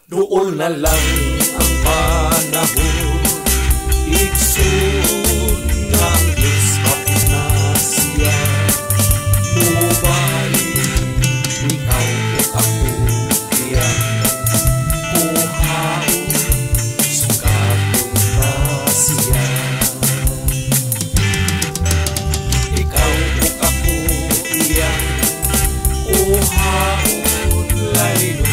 Doon na lang ang panahon, iksun ng Diyos kapit na siya. Mubalik, ikaw o ako, iyan kuhaon, sugatong ka siya. Ikaw o ako, iyan kuhaon, lalino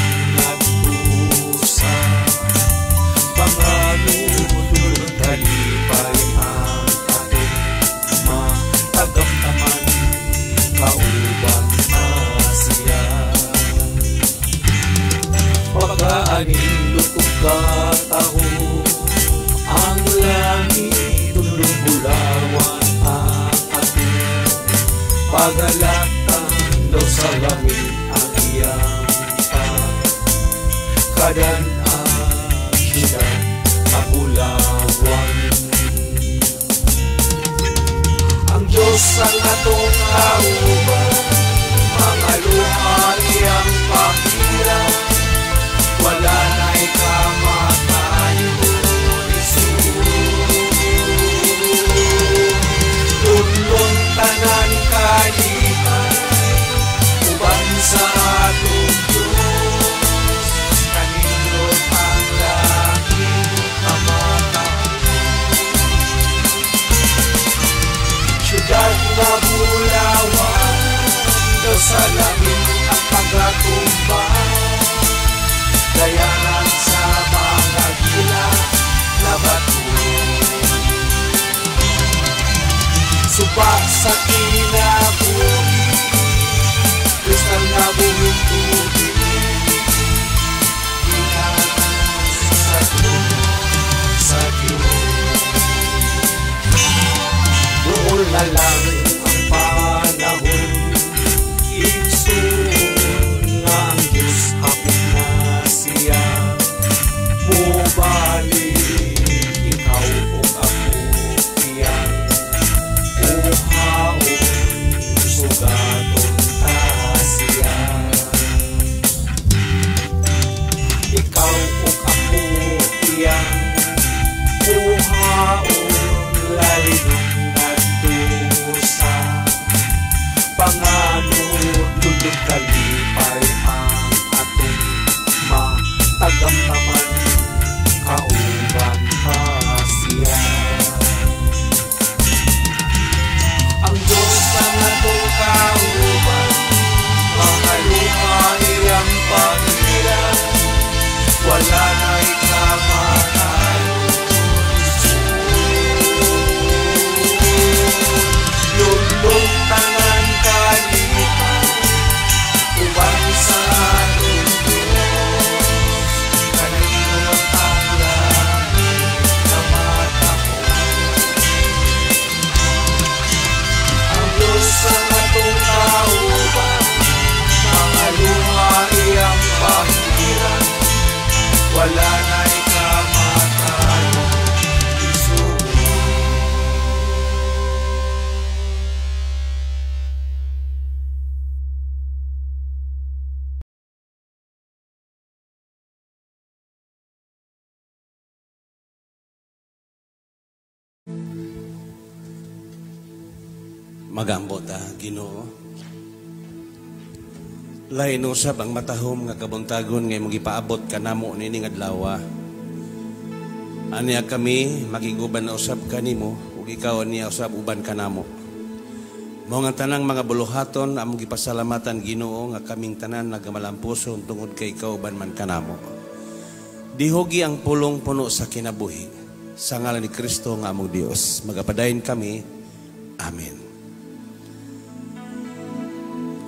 talipay ang ating matagamdaman, kauban na siya. Pagkaanin lutog kataho, ang langit lulubulawan ang ating pagalatan daw sa langit ang iyang kadan siya kapulawan. Ang Diyos ang atong kauban, mga luha iyang pakirang, wala na ikamatayo, Jesus. Tulong tanan kalipan, uban sa atong Diyos, kanindot ang langit siyudad na bulawan, daw sa langit ang pagkatumbang, dayanan sa mga gila na bato. Suba sa kinabuhi, kristal na buhing tubig, inas sa trono sa Diyos. Doon na lang ang panahon, iksun nga ang Diyos kapit na siya. Mubalik, ikaw o ako, iyan uhaon, sugaton ta siya. Ikaw o ako, iyan uhaon, lalino sa panganod, lulog kalipay ang atong matagamdaman, kauban ka siya. Ang Diyos ang atong kauban, mga luha iyang pangilan, wala na ikamatayo. Lulong tangan kalipan, uban sa atong Diyos, kanindot ang langit na matamo. Ang Diyos ang atong kauban, mga luha iyang pakiran, wala na ikamatayo. Magambot Ginoo. Lain usab ang matahom nga kabuntagon nga imong gipaabot kanamo nining adlaw. Aniya kami magiguban na usab kanimo ug ikaw aniya usab uban kanamo. Mao nga tanang mga buluhaton among gipasalamatan Ginoo nga kaming tanan nagamalampuson tungod kay ikaw uban man kanamo. Dihogi ang pulong puno sa kinabuhi sa ngalan ni Kristo nga among Dios. Magapadayon kami. Amen.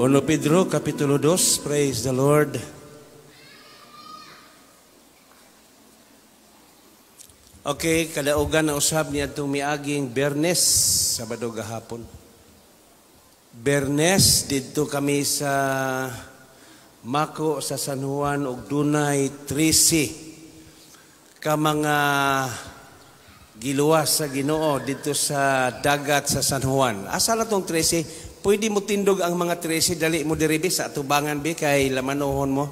1 Pedro Kapitulo 2, praise the Lord. Okay, kadaugan na usab niya itong miaging Bernes, Sabado gahapon. Bernes, dito kami sa Mako sa San Juan ug dunay 13 ka mga giluwas sa Ginoo dito sa dagat sa San Juan. Asa na tong 13? pwede mo tindog ang mga 13, dali mo diri sa atubangan bi kay lamanohon mo.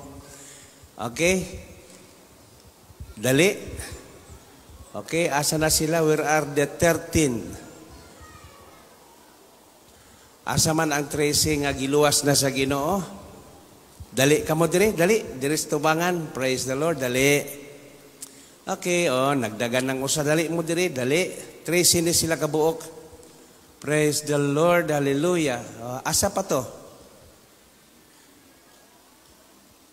Okay? Dali. Okay, asa na sila? Where are the 13? Asa man ang 13 nga giluwas na sa Ginoo? Dali ka mo diri, dali. Diri sa tubangan. Praise the Lord, dali. Okay, nagdagan ng usa, dali mo diri, dali. 13 ni sila kabuok. Praise the Lord, hallelujah. Asa pa to?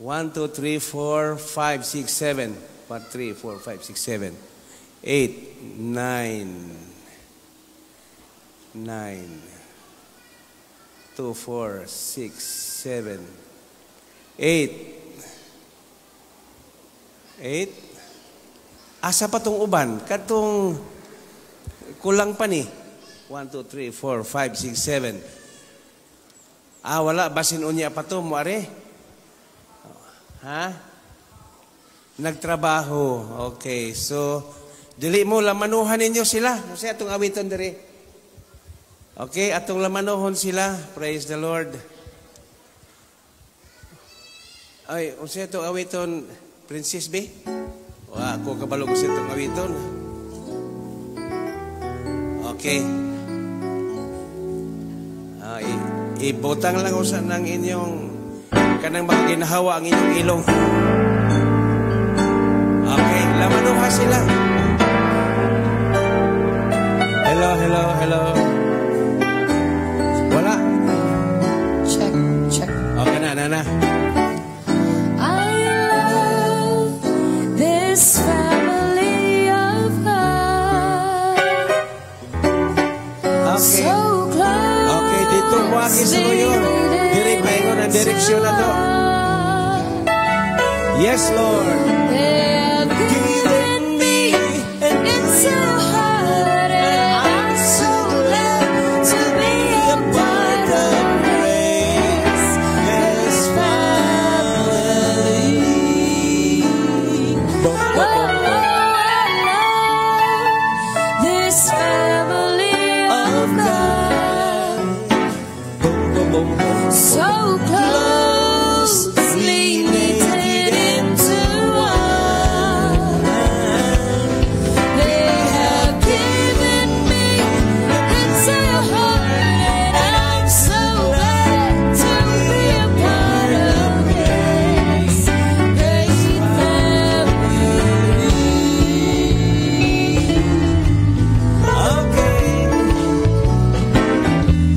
1, 2, 3, 4, 5, 6, 7. 1, 3, 4, 5, 6, 7. 8, 9, 2, 4, 6, 7, 8. Asa pa tong uban? Katong kulang pa ni. 1, 2, 3, 4, 5, 6, 7. Wala. Basin unya pa to, muare? Ha? Nagtrabaho. Okay, so, dili mo lamanuhan ninyo sila. Kasi atong awiton diri. Okay, atong lamanuhon sila. Praise the Lord. Ay, kasi atong awiton, Princess B? Ako kabalo ko sa itong awiton. Okay. Ibutang lang usa ng inyong kanang mga ginahawa ang inyong ilong. Okay, lamanuha sila. Hello, hello, hello. Wala. Check. Okay na. I love this family of God. Okay. So close. Okay, dito buhagi sa ngayon. Diri paingon ang direksyon na to. Yes, Lord. They have given me into heart, and I'm so glad to be a part of this family. Oh, I love this family of God. So closely knitted into one. They have given me into your heart, and I'm so glad to be a part of this great family. Okay.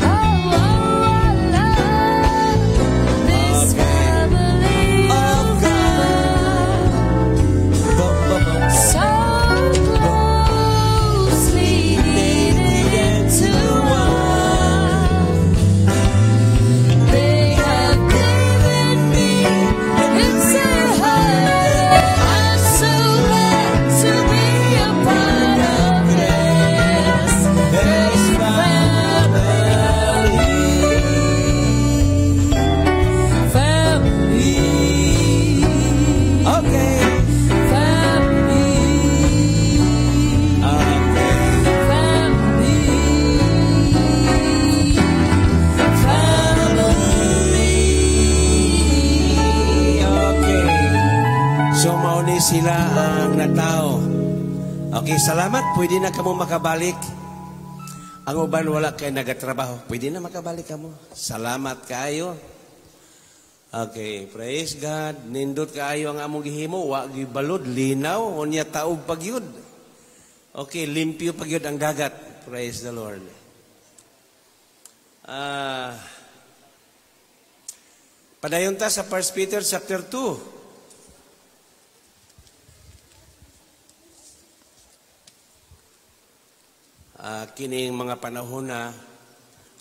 Oh, I love this family of God. So closely knitted into one. They have given me into your heart. I'm so glad to be a part of this great family. Okay. Family. Okay. So, mauni sila ang natao. Okay, salamat. Pwede na kamo makabalik. Ang uban wala kay nagatrabaho. Pwede na makabalik kamo. Salamat kayo. Okay, praise God. Nindot kaayo ang among gihimo. Wa gibalod, linaw. Unya taog pagyud. Okay, limpyo pagyud ang dagat. Praise the Lord. Padayon ta sa 1 Peter chapter 2. Kining mga panahon na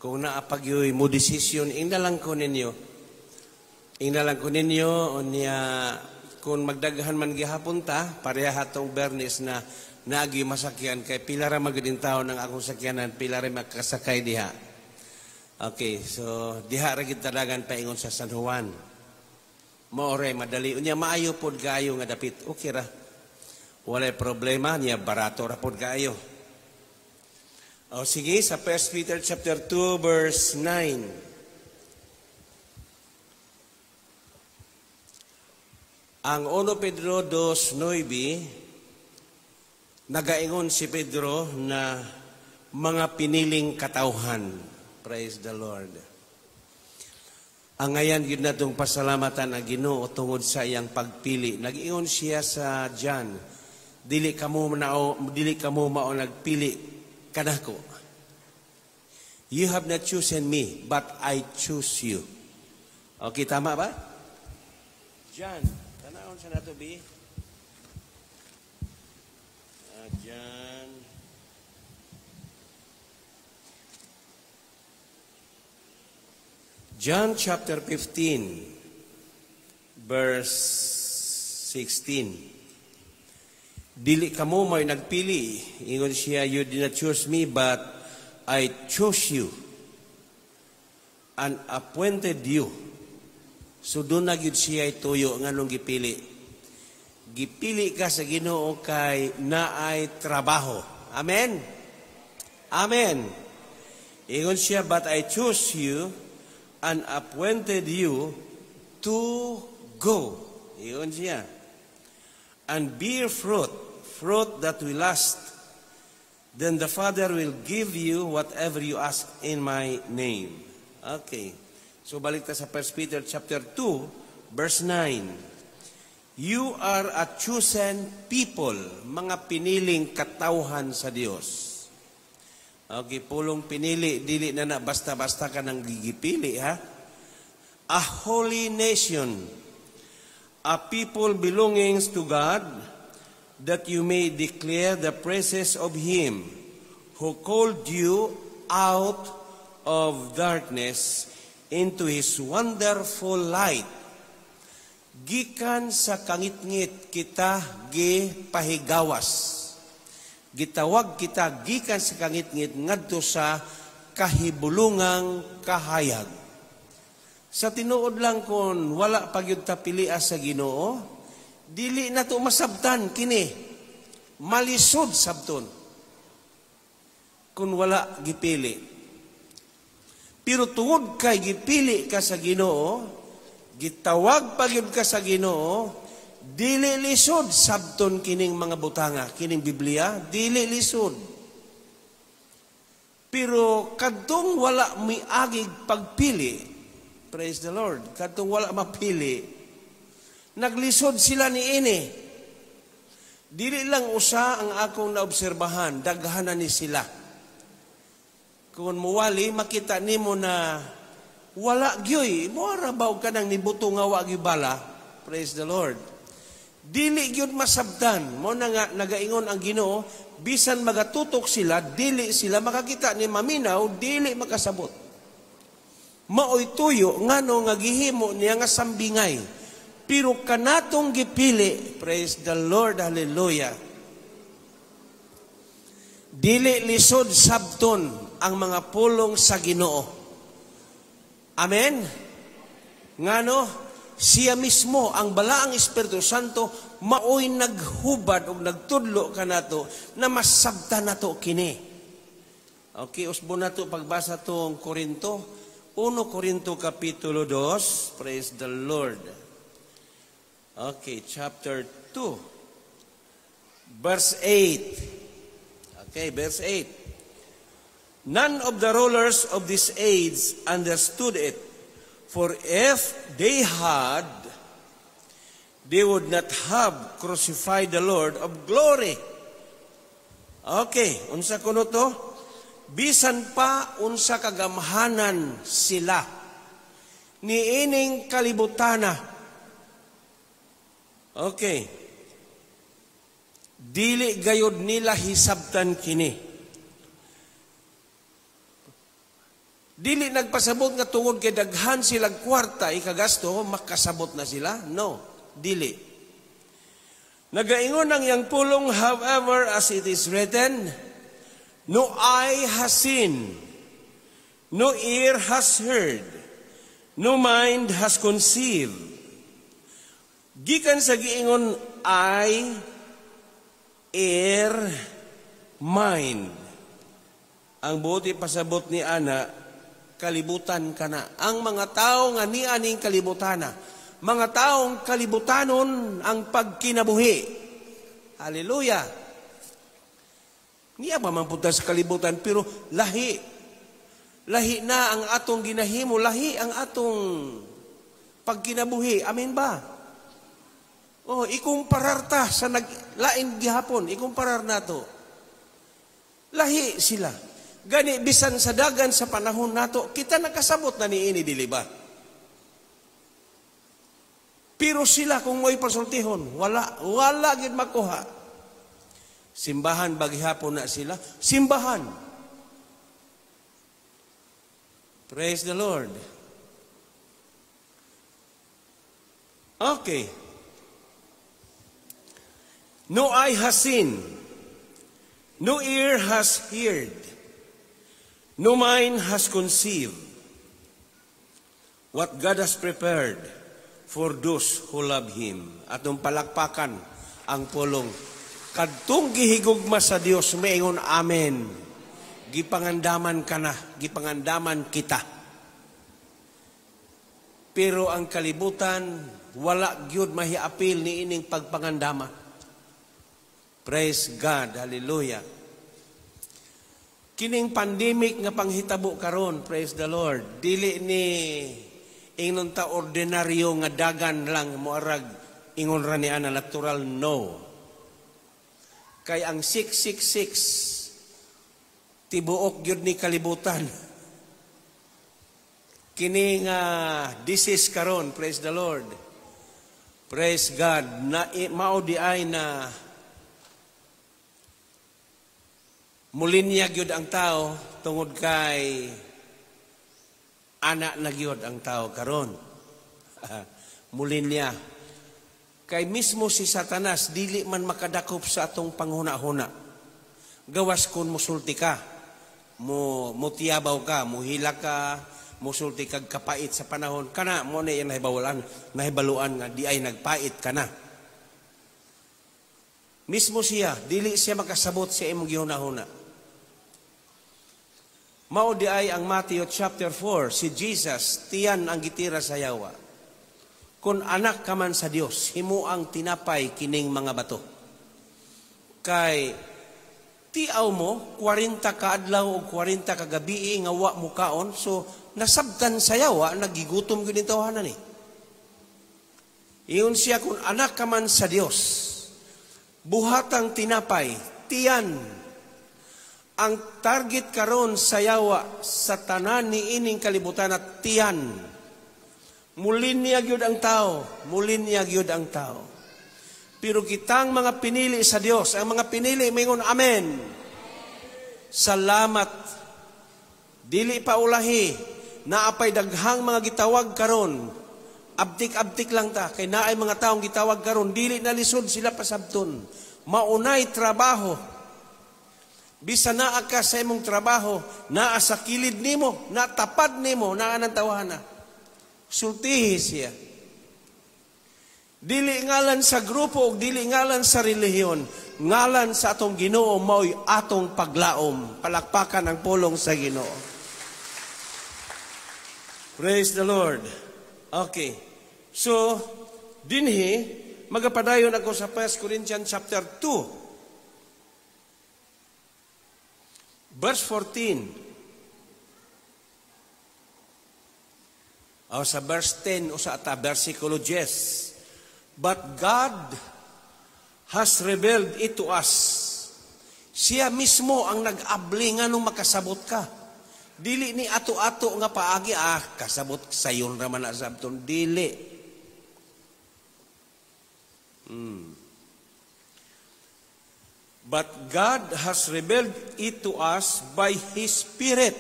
kung naapagyoy mo desisyon, inalang ko ninyo. Unya kung magdaghan man gihapon ta, pareha hatong Bernes na nagi masakyan kay pila ra magudin tao ng akong sakyanan, pila ra makasakay diha. Okay, so diha ra gid tadagan paingon sa San Juan. Maore madali unya maayo pod kaayo nga dapit. Okay ra. Walay problema niya barato ra pod kaayo. O sige, sa 1 Peter chapter 2 verse 9. Ang 1 Pedro 2:9, nagaingon si Pedro na mga piniling katauhan. Praise the Lord. Ang ngayon yun na itong pasalamatan ang Ginoo tungod sa iyang pagpili. Nag-ingon siya sa John, dili kamo mao nagpili kanako. You have not chosen me, but I choose you. Okay, tama ba? John, tanawon sa nato bi. John. John chapter 15, verse 16. Dili kamo may nagpili. Ingon siya, you did not choose me, but I chose you and appointed you. So doon na gyud siya ituyo nganong gipili. Gipili ka sa Ginoo kay naay trabaho. Amen. Amen. Ingon siya, but I chose you and appointed you to go. Ingon siya. And bear fruit that will last. Then the Father will give you whatever you ask in my name. Okay. So balik ta sa 1 Peter chapter 2, verse 9. You are a chosen people, mga piniling katauhan sa Dios. Okay, pulong pinili, dili na basta-basta ka nang gigipili, ha? A holy nation, a people belonging to God, that you may declare the praises of Him who called you out of darkness into His wonderful light. Gikan sa kangitngit kita gipahigawas. Gitawag kita gikan sa kangitngit ngadto sa kahibulungang kahayag. Sa tinuod lang kung wala pagyud ta pilia sa Ginoo, dili na to masabtan kini. Malisod sabton kung wala gipili. Pero tungod kay gipili ka sa Ginoo, gitawag pagyud ka sa Ginoo, dili lisod sabton kining mga butanga, kining Biblia, dili lisod. Pero kadtong wala miagig pagpili, praise the Lord, kadtong wala mapili, naglisod sila ni ini. Dili lang usa ang akong naobserbahan, daghanan ni sila. Kung muwali, makita nimo na wala gyoy, moara ba ka nang nibuto nga wa gyud bala? Praise the Lord. Dili gyud masabtan. Mo na nga nagaingon ang Ginoo, bisan magatutok sila, dili sila makakita ni maminaw, dili makasabot. Maoy tuyo ngano nga gihimo niya nga sambingay. Pero kanatong gipili, praise the Lord, hallelujah. Dili lisod sabton ang mga pulong sa Ginoo. Amen? Ngano, siya mismo, ang balaang Espiritu Santo, maoy naghubad o nagtudlo kanato na masabtan nato kini. Okay, usbo nato pagbasa tong Korinto, 1 Korinto kapitulo 2, praise the Lord. Okay, chapter 2, verse 8. Okay, verse 8. None of the rulers of this age understood it, for if they had, they would not have crucified the Lord of glory. Okay, unsa kuno to? Bisan pa unsa kagamhanan sila ni ining kalibutana. Okay. Dili gayod nila hisabtan kini. Dili nagpasabot nga tungod kay daghan silang kwarta ikagasto, makasabot na sila? No, dili. Nagaingon ang yang pulong, however, as it is written, no eye has seen, no ear has heard, no mind has conceived. Gikan sa giingon eye, ear, mind. Ang buti pasabot ni ana, kalibutan ka na. Ang mga tao nga ni aning kalibutan na. Mga taong kalibutanon ang pagkinabuhi. Hallelujah. Niya pa man punta sa kalibutan, pero lahi. Lahi na ang atong ginahimo, lahi ang atong pagkinabuhi. Amen ba? Oh, ikumparar ta sa naglain gihapon, ikumparar nato. Lahi sila. Gani bisan sa dagan sa panahon nato, kita nakasabot na niini dili ba? Pero sila kung mo'y pasultihon, wala gid makuha. Simbahan bagihapon na sila, simbahan. Praise the Lord. Okay. No eye has seen, no ear has heard, no mind has conceived what God has prepared for those who love Him. Atong palakpakan ang pulong. Kadtong gihigugma sa Dios, maingon amen. Gipangandaman ka na, gipangandaman kita. Pero ang kalibutan, wala gyud mahiapil ni ining pagpangandama. Praise God, hallelujah. Kining pandemic nga panghitabo karon, praise the Lord. Dili ni ingon ta ordinaryo nga dagan lang moarag ingon ra ni ana natural, no. Kay ang 666 tibuok gyud ni kalibutan. Kini nga disease karon, praise the Lord. Praise God, na mao di ay na mulinya gyud ang tao tungod kay anak na gyud ang tao karon. Mulinya. Kay mismo si Satanas dili man makadakop sa atong panghuna-huna. Gawas kun musulti ka, mutiyabaw ka, muhila ka, musulti kag kapait sa panahon kana mo na yung nahibaluan nga di ay nagpait ka na. Mismo siya, dili siya makasabot sa imong gihuna-huna. Mao di ay ang Matthew chapter 4, si Jesus, tiyan ang gitira sa yawa. Kung anak ka man sa Dios, himo ang tinapay kining mga bato. Kay tiaw mo, 40 ka adlaw o 40 ka gabi nga wa mo kaon, so nasabtan sa yawa, nagigutom yun yung tawanan eh. Iyon siya, kung anak ka man sa Dios, buhatang tinapay, tiyan, ang target karon sa yawa, sa tanan ni ining kalibutan at tiyan, mulinya gyud ang tao, mulinya gyud ang tao. Pero kitang mga pinili sa Dios, ang mga pinili mingon amen. Salamat. Dili pa ulahi, naapay daghang mga gitawag karon. Abtik-abtik lang ta, kay naay mga taong gitawag karon, dili na lisod sila pasabton. Maunay trabaho. Bisa naa ka sa imong trabaho, naa sa kilid nimo, natapad nimo, naa nang tawhana. Sultihi siya. Dili ngalan sa grupo o dili ngalan sa relihiyon, ngalan sa atong Ginoo mao'y atong paglaom. Palakpakan ang pulong sa Ginoo. Praise the Lord. Okay. So, dinhi, magapadayon ako sa 1 Corinthians chapter 2. Verse 14. O sa verse 10 o sa versikulo 10. But God has revealed it to us. Siya mismo ang nag-abli nga nung makasabot ka. Dili ni ato-ato nga paagi, kasabot sayon raman na sabton. Dili. But God has revealed it to us by His Spirit.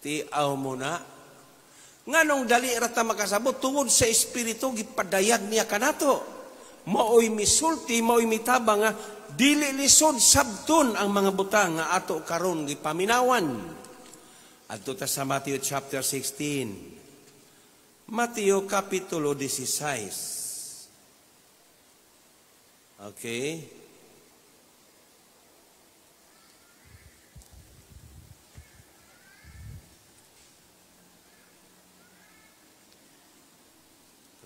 Tiaw mo na. Nganong dali rata makasabot tungod sa Espiritu gipadayag niya kanato. Maoy misulti, maoy mitabang nga dili lisod sabton ang mga butang nga ato karon gipaminawan. Adto ta sa Matthew chapter 16. Matthew kapitulo 16. Okay.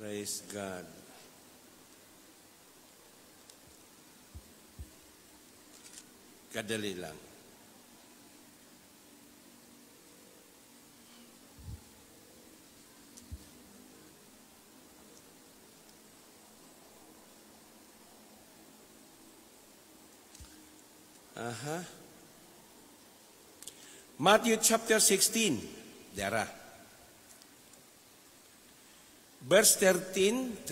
Praise God. Kadali lang. Matthew chapter 16. Dara. Verse 13.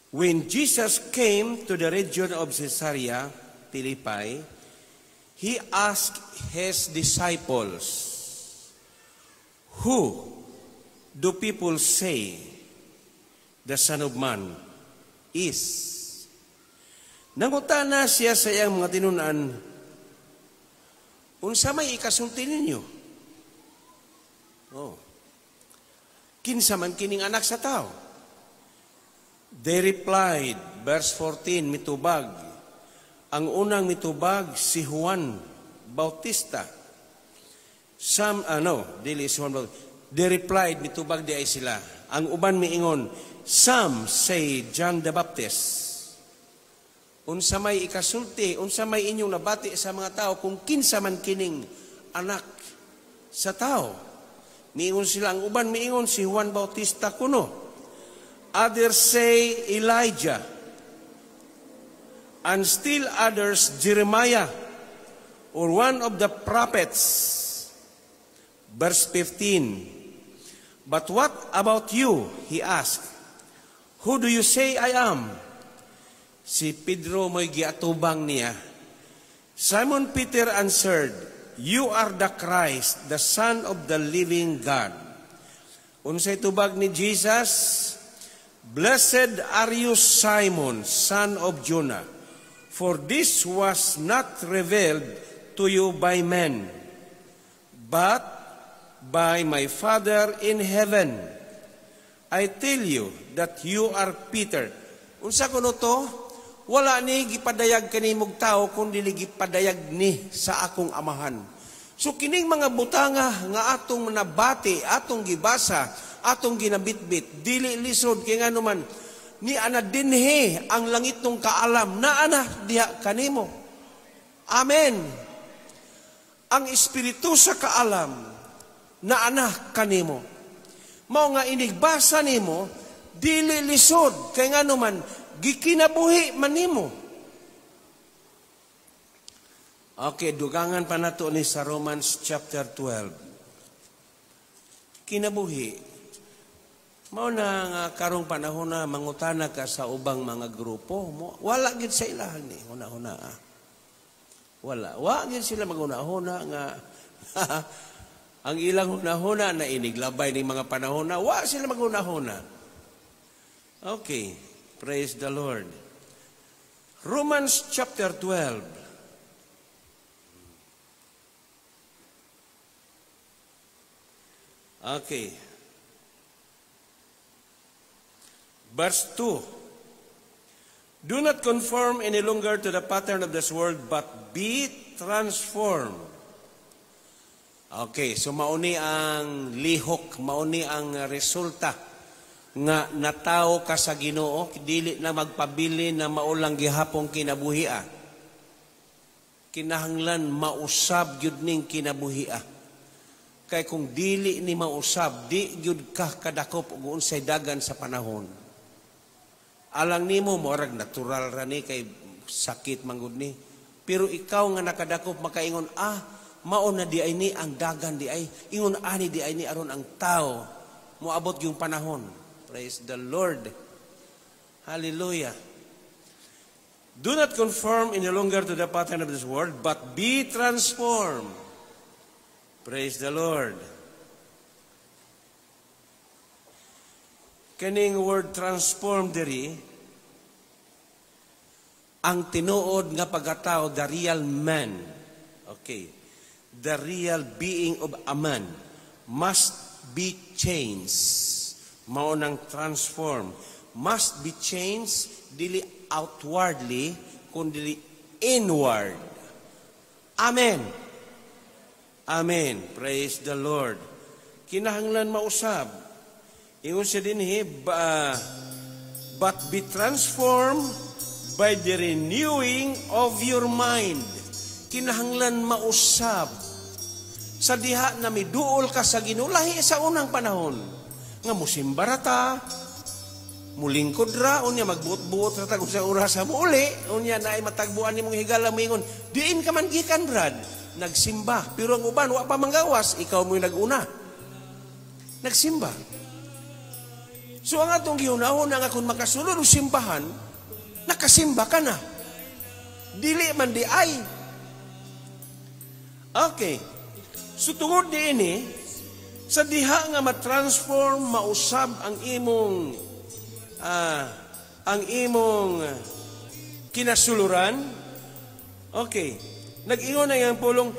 When Jesus came to the region of Caesarea Philippi, he asked his disciples, "Who do people say the Son of Man is?" Nangutana siya sa iyang mga tinunan, unsa may ikasulti ninyo? Oh. Kinsa man kining anak sa tao? They replied, verse 14, mitubag. Ang unang mitubag si Juan Bautista. Dili si Juan Bautista. They replied, mitubag di ay sila. Ang uban miingon, some say John the Baptist. Unsa may ikasulti, unsa may inyong nabati sa mga tao kung kinsa man kining anak sa tao. Miingon sila, ang uban miingon si Juan Bautista kuno. Others say Elijah. And still others Jeremiah or one of the prophets. Verse 15. But what about you? He asked. Who do you say I am? Si Pedro mo'y giatubang niya. Simon Peter answered, "You are the Christ, the Son of the living God." Unsay tubag ni Jesus? "Blessed are you, Simon, son of Jonah, for this was not revealed to you by men, but by my Father in heaven. I tell you that you are Peter." Unsa kuno to? Wala ni gipadayag kanimog tao kundi gipadayag ni sa akong amahan. So kining mga butanga nga atong nabati, atong gibasa, atong ginabitbit, dili lisod kay ngano man ni ana dinhi ang langit nung kaalam na ana diha kanimo. Amen. Ang espiritu sa kaalam na ana kanimo. Mao nga inigbasa nimo dili lisod kay ngano man gikinabuhi man nimo. Okay, dugangan pa nato ni sa Romans chapter 12. Kinabuhi. Mao na nga karong panahon na mangutana ka sa ubang mga grupo, wala gid sa ilahan ni huna-huna. Wala. Wa gid sila maguna-huna nga ang ilang huna-huna na iniglabay ni mga panahon na wa sila maguna-huna. Okay. Praise the Lord. Romans chapter 12. Okay. Verse 2. Do not conform any longer to the pattern of this world, but be transformed. Okay, so mauni ang lihok, mauni ang resulta nga natawo ka sa Ginoo, dili na magpabili na maulang gihapong kinabuhia. Kinahanglan mausab gyud ning kinabuhia. Kay kung dili ni mausab, di gyud ka kadakop og unsay dagan sa panahon. Alang nimo morag natural ra ni kay sakit manggod ni. Pero ikaw nga nakadakop makaingon, mao na di ay ni ang dagan di ay, ingon ani di ay ni aron ang tao moabot yung panahon. Praise the Lord. Hallelujah. Do not conform any longer to the pattern of this world, but be transformed. Praise the Lord. Kaning word transform diri, ang tinuod nga pagkatao, the real man. Okay. The real being of a man must be changed. Maunang transform. Must be changed, dili outwardly, kundi inward. Amen. Amen. Praise the Lord. Kinahanglan mausab. Ingon siya din but be transformed by the renewing of your mind. Kinahanglan mausab sa diha na miduol ka sa Ginoo lahi sa unang panahon nga musimbarata mulingkod ra unya magbuot-buot ra tag sa oras sa muli unya naay matagbuan nimong higala moingon diin ka man gikan brad nagsimba pero ang uban wa pa manggawas ikaw mo'y naguna nagsimba. So ang atong gihunahon nga kung makasunod og simbahan nakasimba ka na dili man di ay. Okay. So tungod diini sa diha nga matransform mausab ang imong kinasuluran. Okay. Nag-ingon na yung pulong,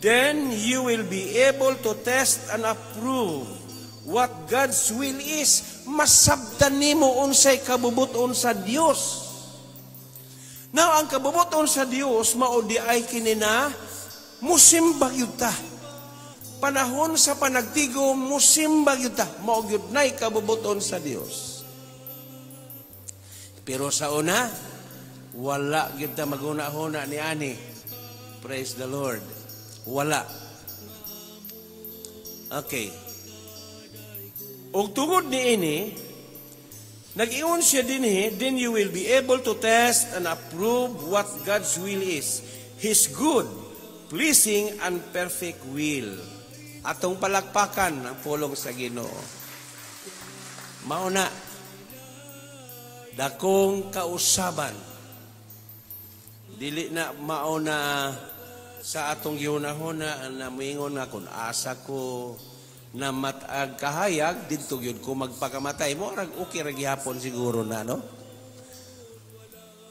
then you will be able to test and approve what God's will is. Masabdan nimo unsay kabubuton sa Dios. Now ang kabubuton sa Dios mao di ay kinina musimba gyud ta. Panahon sa panagtigom musimba gyud ta. Mao gyud nay kabubuton sa Dios. Pero sa una wala gyud ta maguna-huna ni ani. Praise the Lord. Wala. Okay. Og tungod niini nag-ingon siya dinhi, then you will be able to test and approve what God's will is. His good, pleasing, and perfect will. Atong palakpakan ang pulong sa Ginoo. Mauna, dakong kausaban. Dili na mauna sa atong gihunahuna na moingon nga kung asa ko na matag kahayag didto gyud ko magpakamatay mo rag okay ra gihapon siguro na no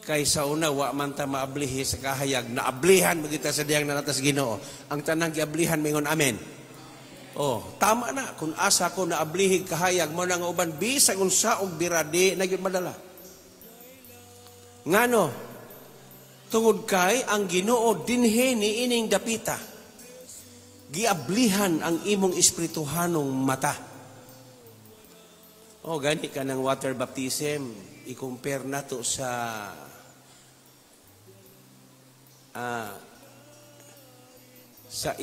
kaysa una wa man ta maablihi sa kahayag naablihan magita sa diyang nanatas Ginoo ang tanang giablihan mingon amen. Oh tama na kung asa ko naablihi kahayag mo nang uban bisag unsa og biradi na gyud madala ngano tungod kay ang Ginoo dinhi ni ining dapita giablihan ang imong espirituhanong mata. O gani ka ng water baptism, i-compare nato sa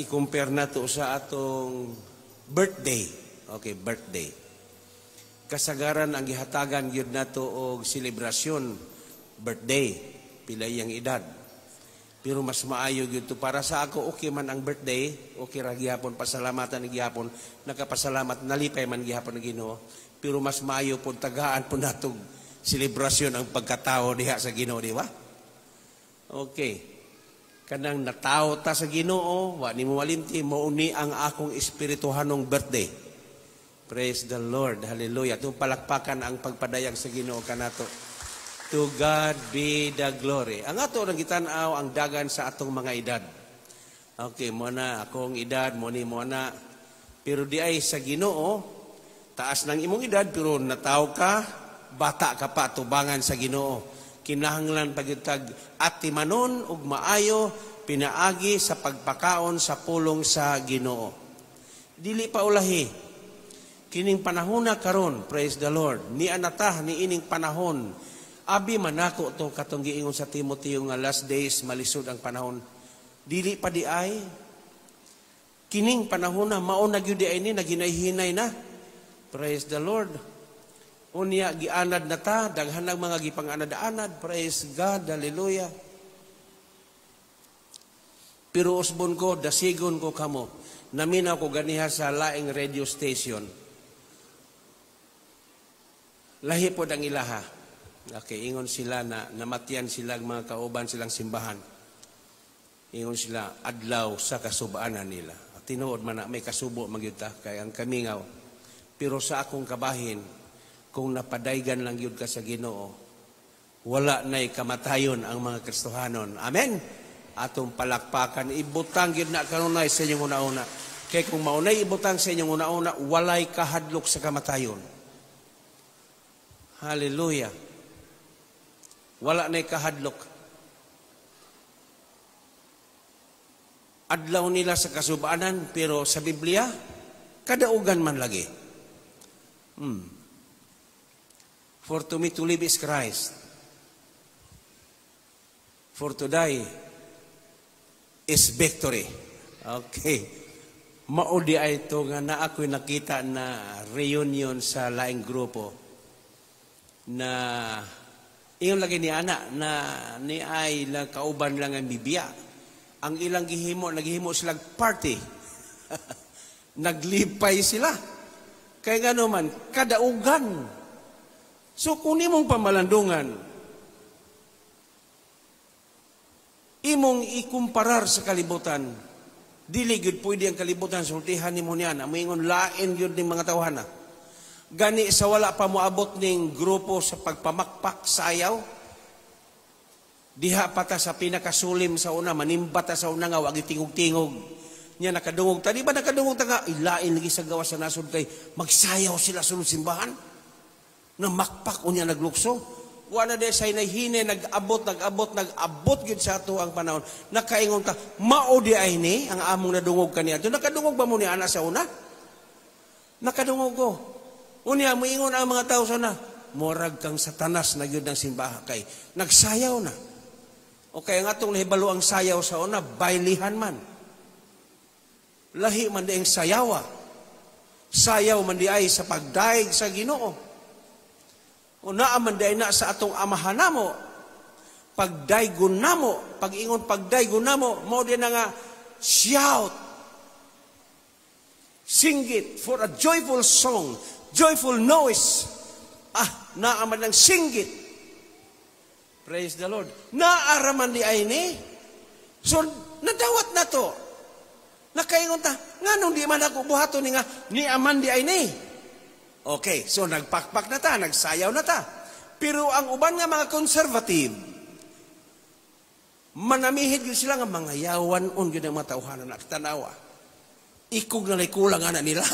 i-compare nato sa atong birthday. Okay, birthday. Kasagaran ang gihatagan gyud nato og selebrasyon birthday, pilay ang edad. Pero mas maayo gyud to para sa ako okay man ang birthday, okay ra gihapon pasalamatan ni gihapon, nakapasalamat nalipay man gihapon ng Ginoo. Pero mas maayo pud tagaan pud natong selebrasyon ang pagkatao diha sa Ginoo, di ba? Okay. Kanang natawo ta sa Ginoo, wa nimo malimti mao ni ang akong espirituhanong birthday. Praise the Lord. Hallelujah. Tung palakpakan ang pagpadayag sa Ginoo kanato. To God be the glory. Ang ato nang gitan-aw ang dagan sa atong mga edad. Okay, mo na akong edad, mo na. Pero di ay sa Ginoo, taas ng imong edad pero nataw ka, bata ka pa tubangan sa Ginoo. Kinahanglan pagitag atimanon ug maayo pinaagi sa pagpakaon sa pulong sa Ginoo. Dili pa ulahi. Kining panahon na karon, praise the Lord. Ni anata ni ining panahon. Abi manako to katong giingon sa Timoteo nga last days malisod ang panahon. Dili pa di ay. Kining panahon na mao na gyud di ay ni naginayhinay na. Praise the Lord. Unya gianad na ta daghan ng mga gipanganad-anad. Praise God. Hallelujah. Pero usbon ko dasigon ko kamo. Naminaw ko ganiha sa laing radio station. Lahi pod ang ilaha. Okay, ingon sila na namatyan silang mga kauban silang simbahan. Ingon sila adlaw sa kasubaanan nila. Tinuod man na may kasubo magyuta kay ang kamingaw. Pero sa akong kabahin, kung napadaygan lang yun ka sa Ginoo, wala na'y kamatayon ang mga Kristohanon. Amen? Atong palakpakan, ibutang yun na kanunay sa inyong una-una. Kaya kung maunay ibutang sa inyong una-una, walay kahadlok sa kamatayon. Hallelujah. Wala na'y kahadlok. Adlaw nila sa kasubaanan, pero sa Biblia, kadaugan man lagi. For to me to live is Christ. For to die is victory. Okay. Maudi ay ito nga na ako'y nakita na reunion sa laing grupo na iyon lagi ni anak na ni ay lang kauban lang ang bibiya. Ang ilang naghihimo silang party. Naglipay sila. Kaya nga naman, kadaugan. So kung imong pamalandungan, imong ikumparar sa kalibutan, dili gyud pwede ang kalibutan sultihan nimo niya na moingon lain gyud ning mga tawhana. Gani sa wala pa moabot ning grupo sa pagpamakpak sayaw. Diha pa ta sa pinakasulim sa una, manimba ta sa una nga wag tingog-tingog. Nya nakadungog ta, di ba nakadungog ta nga ilain lagi sa gawas sa nasod kay magsayaw sila sulod simbahan. Na makpak unya naglukso. Wala de say nahine nag-abot gyud sa ato ang panahon. Nakaingon ta, mao di ay ni ang among nadungog kaniya. Nakadungog ba mo ni ana sa una? Nakadungog ko. Unya moingon ang mga tao sana, morag kang satanas na gyud ang simbahan kay nagsayaw na. O kaya nga itong nahibalo ang sayaw sa una, bailihan man. Lahi man di ang sayawa. Sayaw man di ay sa pagdaig sa Ginoo. O naaman di na sa atong amahan namo. Pagdaygon namo, pag-ingon pagdaygon namo, mo di na nga shout. Sing it for a joyful song, joyful noise. Naaman ng sing it. Praise the Lord. Naaraman di ay ni. So, nadawat na to. Nakaingon ta, nga nung di man ako buhato ni nga, ni aman di ay ni. Okay, so nagpakpak na ta, nagsayaw na ta. Pero ang uban nga mga conservative, manamihid yun sila nga mga yawan on yun ang mga tawhanan at tanawa. Ikog na kulang na nila.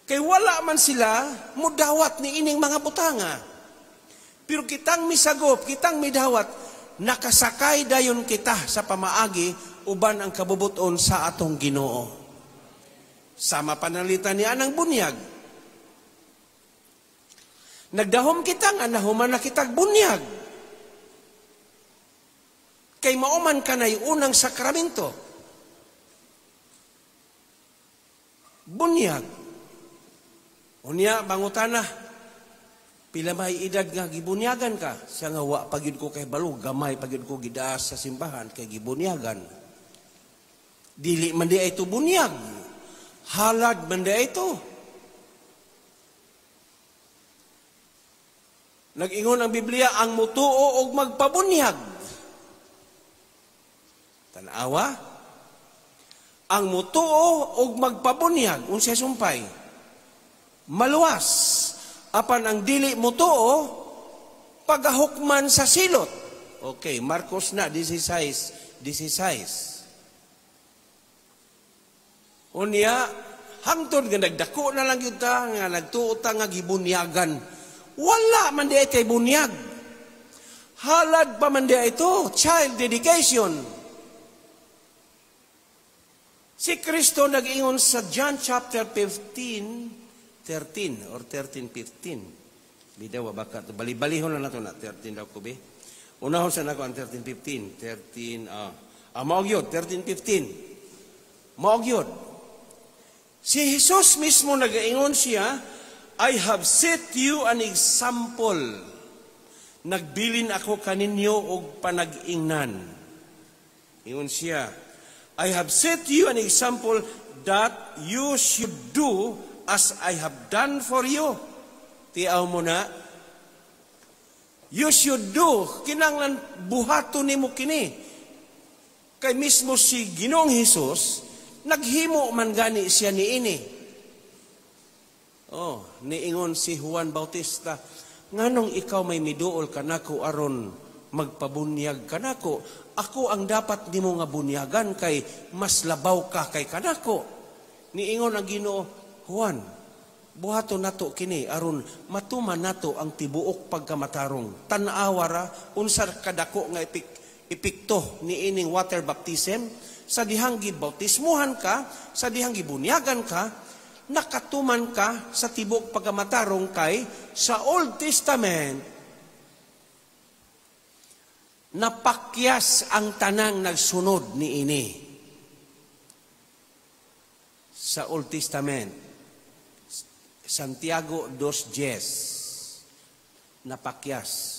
Kay wala man sila, mudawat ni ining mga butanga. Pero kitang misagop, kitang midawat, nakasakay dayon kita sa pamaagi, uban ang kabubuton sa atong Ginoo. Sama panalitan niya ng bunyag. Nagdahom kita nga, nahuman na kitag bunyag. Kay mauman ka na yung unang sakramento. Bunyag. Unya, bangutana, pila may edad nga gibunyagan ka. Siya nga, wa pagyud ko kay balo, gamay pagyud ko gidaas sa simbahan kay gibunyagan. Dili man di ay ito bunyag. Halad man di ay ito. Nag-ingon ang Biblia, ang mutuo og magpabunyag. Tanawa, ang mutuo og magpabunyag, unsay sumpay, maluwas, apan ang dili mutuo, pagahukman sa silot. Okay, Marcos na, 16. Unya, hangtod nga nagdako na lang yun ta, nga nagtuo ta nga gibunyagan. Wala man di ay bunyag. Halad pa man di ito, child dedication. Si Kristo nag-ingon sa John chapter 15, 13 or 13:15. Bidaw baka bali-balihon na nato na 13 daw ko be. Unahon sa nako ang 13:15, 13 mao gyud 13:15. Mao gyud. Si Jesus mismo nag-ingon siya, I have set you an example. Nagbilin ako kaninyo og panag-ingnan. Ingon siya, I have set you an example that you should do as I have done for you. Tiaw mo na. You should do. Kinanglan buhato nimo kini. Kay mismo si Ginoong Hesus, naghimo man gani siya niini. Niingon si Juan Bautista, nganong ikaw may miduol kanako aron magpabunyag kanako? Ako ang dapat nimo nga bunyagan kay mas labaw ka kay kanako. Niingon ang Ginoo, Juan, buhato nato kini aron matuman nato ang tibuok pagkamatarong. Tan-awa ra unsa kadako nga epekto ni ining water baptism sa dihang gibautismuhan ka, sa dihang gibunyagan ka. nakatuman ka sa tibok pagkamatarong kay sa Old Testament, napakyas ang tanang nagsunod ni ini. Sa Old Testament, Santiago 2:10, napakyas.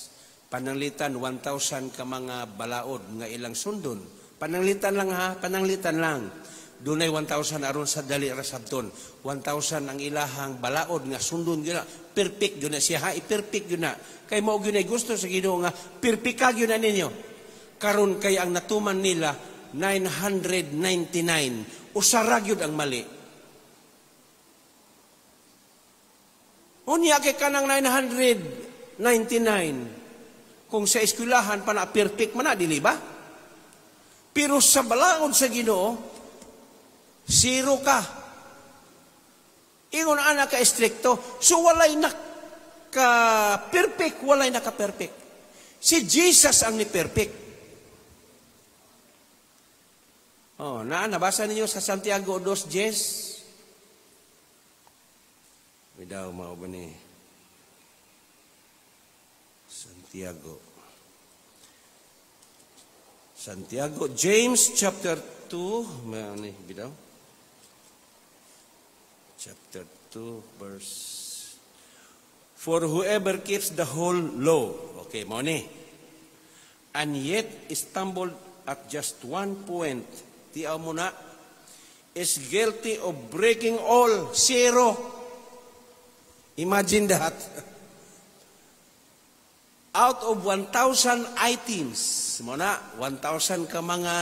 Pananglitan 1,000 ka mga balaod nga ilang sundon. Pananglitan lang ha, pananglitan lang. Dunay 1,000 aron sa dali ra sabton. 1,000 ang ilahang balaod nga sundon gyud na. Perfect gyud na siya ha, perfect gyud na. Kay mao gyud gusto sa Ginoo nga perfect gyud na ninyo. Karon kay ang natuman nila 999. Usara gyud ang mali. Unya kay kanang 999. Kung sa eskwelahan pa na perfect man na, dili ba? Pero sa balaod sa Ginoo, 0 ka. Ingon anak ka estrikto, so walay naka-perfect, walay naka-perfect. Si Jesus ang ni-perfect. Oh, nabasa ninyo sa Santiago 2:10? Bidaw mao ba ni Santiago, James chapter 2, may bidaw. Chapter 2 verse, for whoever keeps the whole law, okay, mo ni, and yet stumbled at just one point, tiaw mo na, is guilty of breaking all, 0. Imagine that. Out of 1,000 items, mo na, 1,000 ka mga,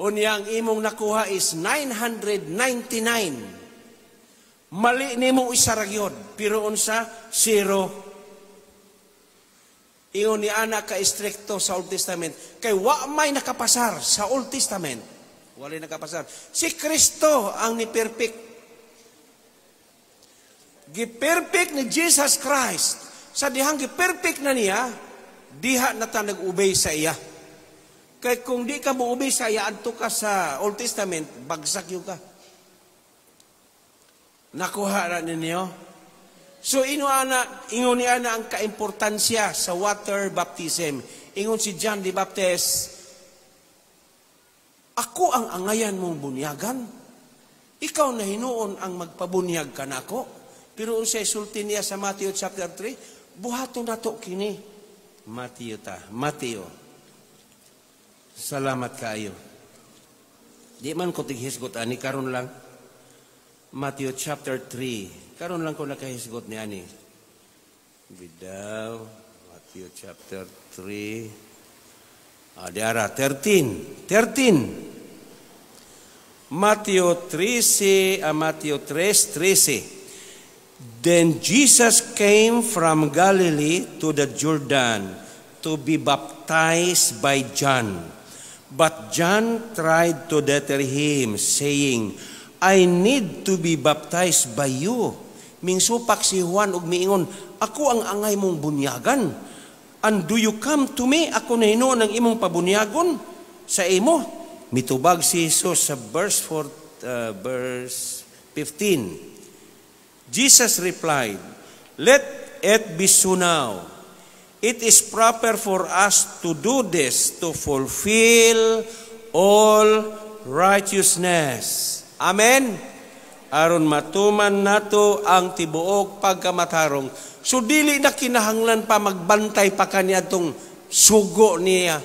unyang imong nakuha is 999. Mali ni mo isaragyod, pero unsa, 0. Ingon ni anak ka istrikto sa Old Testament, kay wa may nakapasar sa Old Testament. Wala nakapasar. Si Kristo ang ni-perfect. Gi-perfect ni Jesus Christ. Sa dihang perfect na niya, diha na ta nag-ubay sa iya. Kaya kung di ka mo-ubay sa iya, adto ka sa Old Testament, bagsak yung ka. Nakuha na ninyo. So ingon ni ana ang kaimportansya sa water baptism. Ingon si John the Baptist, ako ang angayan mong bunyagan. Ikaw na hinuon ang magpabunyag ka nako. Pero unsay sulti niya sa Matthew chapter 3, buhaton nato kini. Mateo. Salamat kayo. Di man ko tighisgot ani karon lang. Matthew chapter 3. Karon lang ko nakahisgot ni ani. Bidaw Matthew chapter 3. Diara 13. Matthew 3:13. Then Jesus came from Galilee to the Jordan to be baptized by John. But John tried to deter him, saying, I need to be baptized by you. Mingsupak si Juan ug miingon, ako ang angay mong bunyagan. And do you come to me? Ako na hinuon ang imong pabunyagon sa imo. Mitubag si Jesus sa verse 15. Jesus replied, let it be so now. It is proper for us to do this to fulfill all righteousness. Amen? Aron matuman nato ang tibuok pagkamatarong. So dili na kinahanglan pa magbantay pa kaniya itong sugo niya.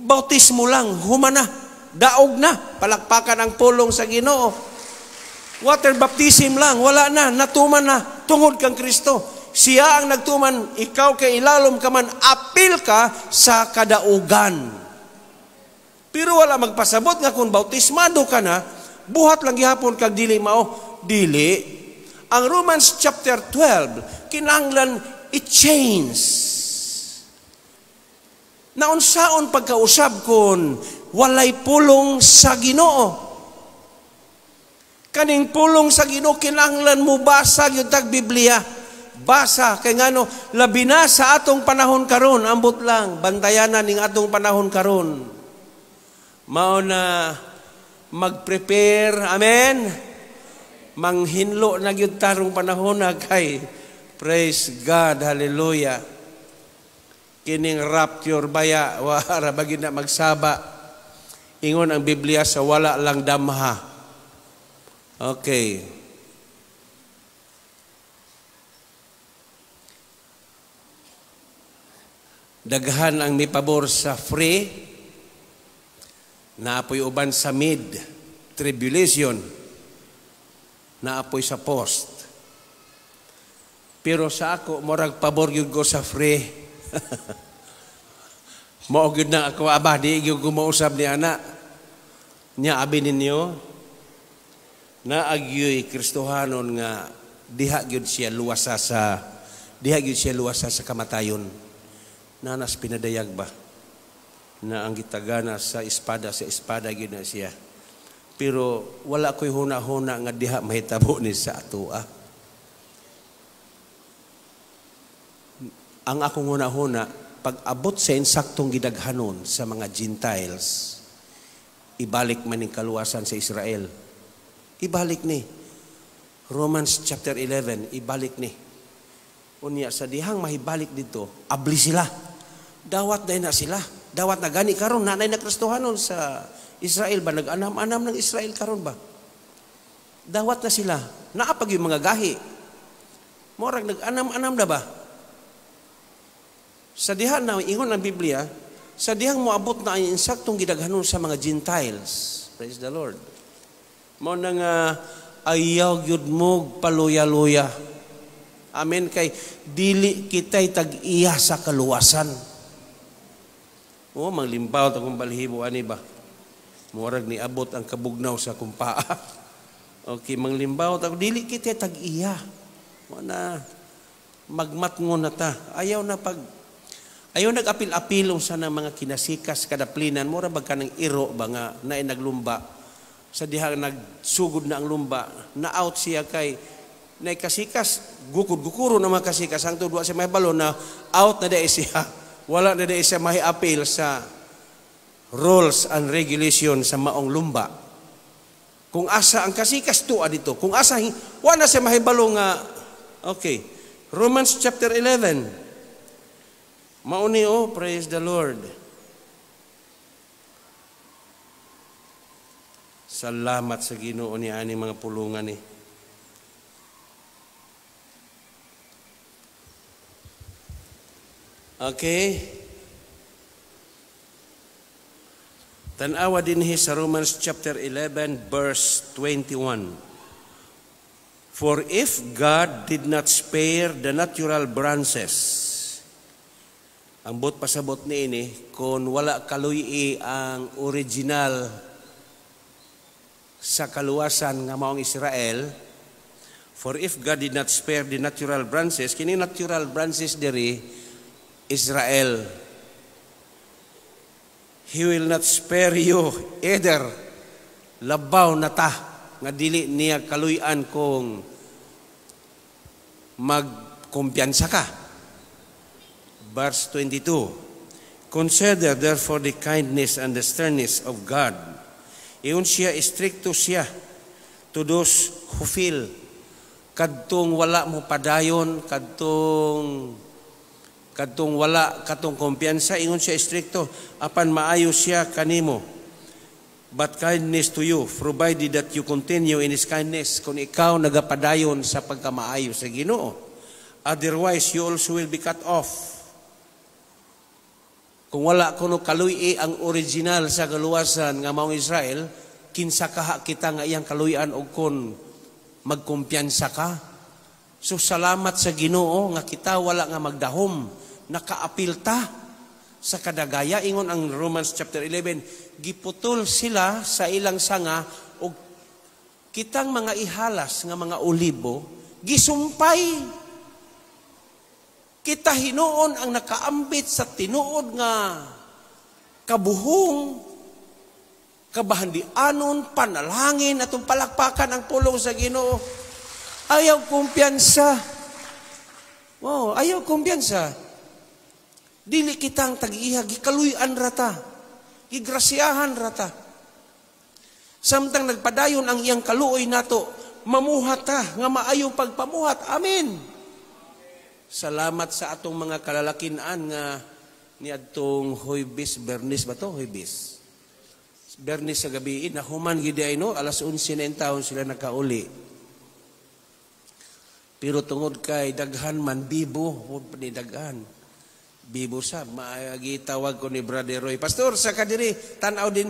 Bautismo lang, humana, daog na, palakpakan ang pulong sa Ginoo. Water baptism lang, wala na, natuman na, tungod kang Kristo. Siya ang nagtuman, ikaw kay ilalom ka man, apil ka sa kadaugan. Pero wala magpasabot nga kung bautismado ka na, buhat lang gihapon kag dili mao, dili. Ang Romans chapter 12, kinahanglan i-change. Naunsaon pagkausab kon walay pulong sa Ginoo. Kaning pulong sa Ginoo kinahanglan mo basa gyud tag Biblia. Basa kay ngano labi na sa atong panahon karon, ambot lang bantayanan ning atong panahon karon. Mao na mag-prepare, amen. manghinlo na gyud tarong panahon na kay praise God, hallelujah. Kining rapture baya wara bagid na magsaba. Ingon ang Biblia sa wala lang damha. Okay. Daghan ang mipabor sa free, naapoy uban sa mid, tribulation, naapoy sa post. Pero sa ako, morag pabor yun ko sa free. Mao gyud na ako aba, di gyud ko mausab ni ana. Nya abi ninyo, naagyoy Kristohanon nga diha gyud siya luwasa sa kamatayon. Nanas pinadayag ba na ang gitagana sa espada gyud na siya. Pero wala ko'y huna-huna nga diha mahitabo ni sa atua. Ang akong huna-huna, pag abot sa insaktong gidaghanon sa mga Gentiles, ibalik man ning kaluwasan sa Israel. Ibalik ni. Romans chapter 11, ibalik ni. Unya sa dihang mahibalik dito, abli sila. Dawat na sila. Dawat na gani karon nanay na Kristohanon sa Israel ba? Nag-anam-anam ng Israel karon ba? Dawat na sila. Naapag yung mga gahi. Morag nag-anam-anam na ba? Sa dihan na, ingon ng Biblia, sa dihang moabot na ang insaktong gidaghanon sa mga Gentiles. Praise the Lord. Mo nang ayaw gyud mo paluya-luya. Amen. Kay dili kitay tag-iya sa kaluwasan. O, manglimbaw akong balhibo, ani ba? Murag ni abot ang kabugnaw sa kumpaa. Okay, manglimbaw ako, dili kita tag-iya. Wana, magmatngon na ta. Ayaw nag-apil-apilong sa mga kinasikas kadaplinan. Mura bag ka ng iro ba nga na naglumba. Sa diha nagsugod na ang lumba, na-out siya kay na kasikas, gukuro na mga kasikas. Ang tudwa siya may balo na out na dahil siya. Wala na dahil siya mahi-apil sa rules and regulation sa maong lumba. Kung asa ang kasikas tuwa dito, kung asa wala siya mahibalo nga. Okay, Romans chapter 11. Mauni praise the Lord. Salamat sa Ginoo ni ani mga pulungan ni. Okay. Tanawa dinhi sa Romans chapter 11 verse 21. For if God did not spare the natural branches, ang bot pasabot ni ini, kung wala kaluyi ang original sa kaluwasan nga maong Israel, for if God did not spare the natural branches, kini natural branches diri Israel, He will not spare you either. Labaw na ta nga dili niya kaluyan kung magkumpiyansa ka. Verse 22. Consider therefore the kindness and the sternness of God. Iyon siya, stricto siya to those who feel. Kadtong wala mo padayon, kadtong wala katong kumpiyansa, ingon siya stricto, apan maayo siya kanimo. But kindness to you, provided that you continue in His kindness, kung ikaw nagapadayon sa pagkamaayo sa Ginoo. Otherwise, you also will be cut off. Kung wala kuno kaluyi ang original sa kaluwasan nga maong Israel, kinsa kaha kita nga iyang kaluyan og kun magkumpiyansa ka. So salamat sa Ginoo nga kita wala nga magdahom, nakaapil ta sa kadagaya. Ingon ang Romans chapter 11, giputol sila sa ilang sanga og kitang mga ihalas nga mga olibo gisumpay. Kita hinuon ang nakaambit sa tinuod nga kabuhong, kabahandianon, panalangin, atong palakpakan ang pulong sa Ginoo. Ayaw kumpiyansa. Wow, ayaw kumpiyansa. Dili kitang tag-iya, gikaluyan rata, gigrasyahan rata. Samtang nagpadayon ang iyang kaluoy nato, mamuhat ta, nga maayong pagpamuhat. Amen. Salamat sa atong mga kalalakinan nga ni atong Huwebes, Bernis ba to? Huwebes. Bernis sa gabi, nahuman gidi ay no, alas 11 na yung taon sila nakauli. Pero tungod kay daghan man, bibo, huwag pa ni daghan. Bibo sa, maagi tawag ko ni Brother Roy, Pastor, sa kadiri, tanaw din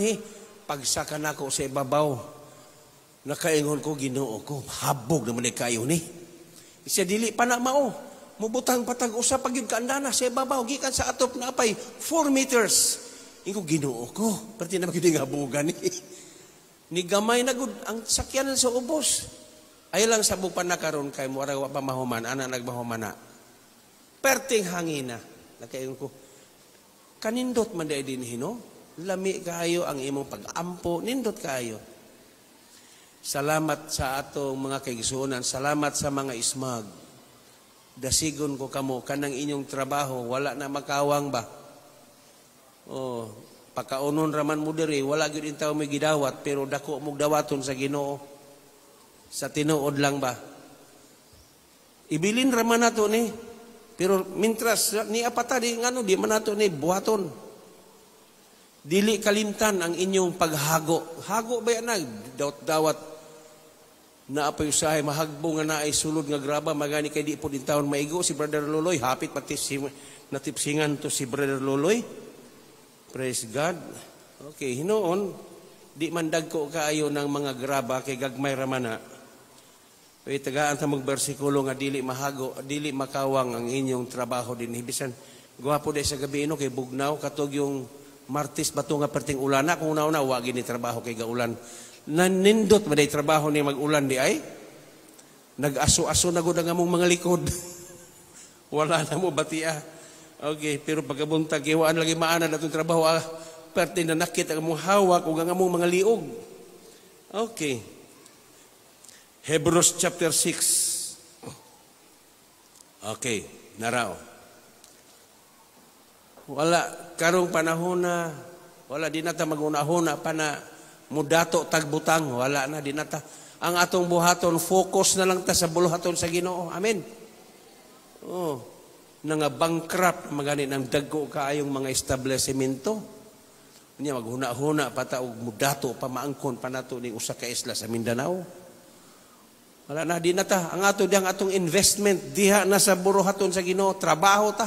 pagsakan ako sa ibabaw, nakaingon ko, Ginoo ko, habog naman ay kayo ni. Siya dili pa na mao, mubutang patag usa pag yun kaandana sa ibabaw, gikan sa atop na apay, 4 meters. Ingo Ginoo ko, perti na magiging habugan ni. Ni gamay na gud ang sakyanan sa ubos. Ay lang sa bupan na karon kay mura wa pa mahuman, ana nagmahumana. Perting hangina. Nakaingon ko, kanindot man day din hino. Lami kaayo ang imong pag-ampo, nindot kaayo. Salamat sa atong mga kaigsuonan, salamat sa mga ismag. Dasigon ko kamo kanang inyong trabaho, wala na makawang ba? Oh, pakaunon raman mo diri, wala gyud intaw may gidawat, pero dako mog dawaton sa Ginoo. Sa tinuod lang ba? Ibilin raman nato ni. Pero mintras ni apata di ngano di man nato ni buhaton. Dili kalimtan ang inyong paghago. Hago ba yan na? Dawat na apay usahay mahagbo nga na ay sulod nga graba magani kay di po din taon maigo si Brother Loloy. Hapit pati natipsingan to si Brother Loloy. Praise God. Okay, hinoon, di man dagko kaayo ng mga graba kay gagmay ramana. Kaya tagaan ta magbersikulo nga dili mahago, dili makawang ang inyong trabaho din. Bisan, guwapo day sa gabi ino kay bugnaw, katog yung Martis bato nga perting ulana, kung una-una, wagi ni trabaho kay gaulan. Nanindot ba day trabaho ni mag-ulan di ay? Nag-aso-aso na gud ang among mga likod. Wala na mo batia. Okay, pero pagkabuntag, iwaan lagi maana na itong trabaho, perti na nakit ang mong hawak o ang mong mga liog. Okay. Hebrews chapter 6. Okay, naraw. Wala, karong panahon na, wala din nata mag-una-huna pa na mudato tagbutang, wala na din nata. Ang atong buhaton, focus na lang ta sa buluhaton sa Ginoo. Amen. Oh. Nga bankrupt magani ng dagko kaayong mga establishmento niya maghuna-huna pata og mudato pamaangkon pa nato ning usa ka isla sa Mindanao. Wala na di na ta ang ato diyang atong investment diha na sa buruhaton sa Ginoo, trabaho ta.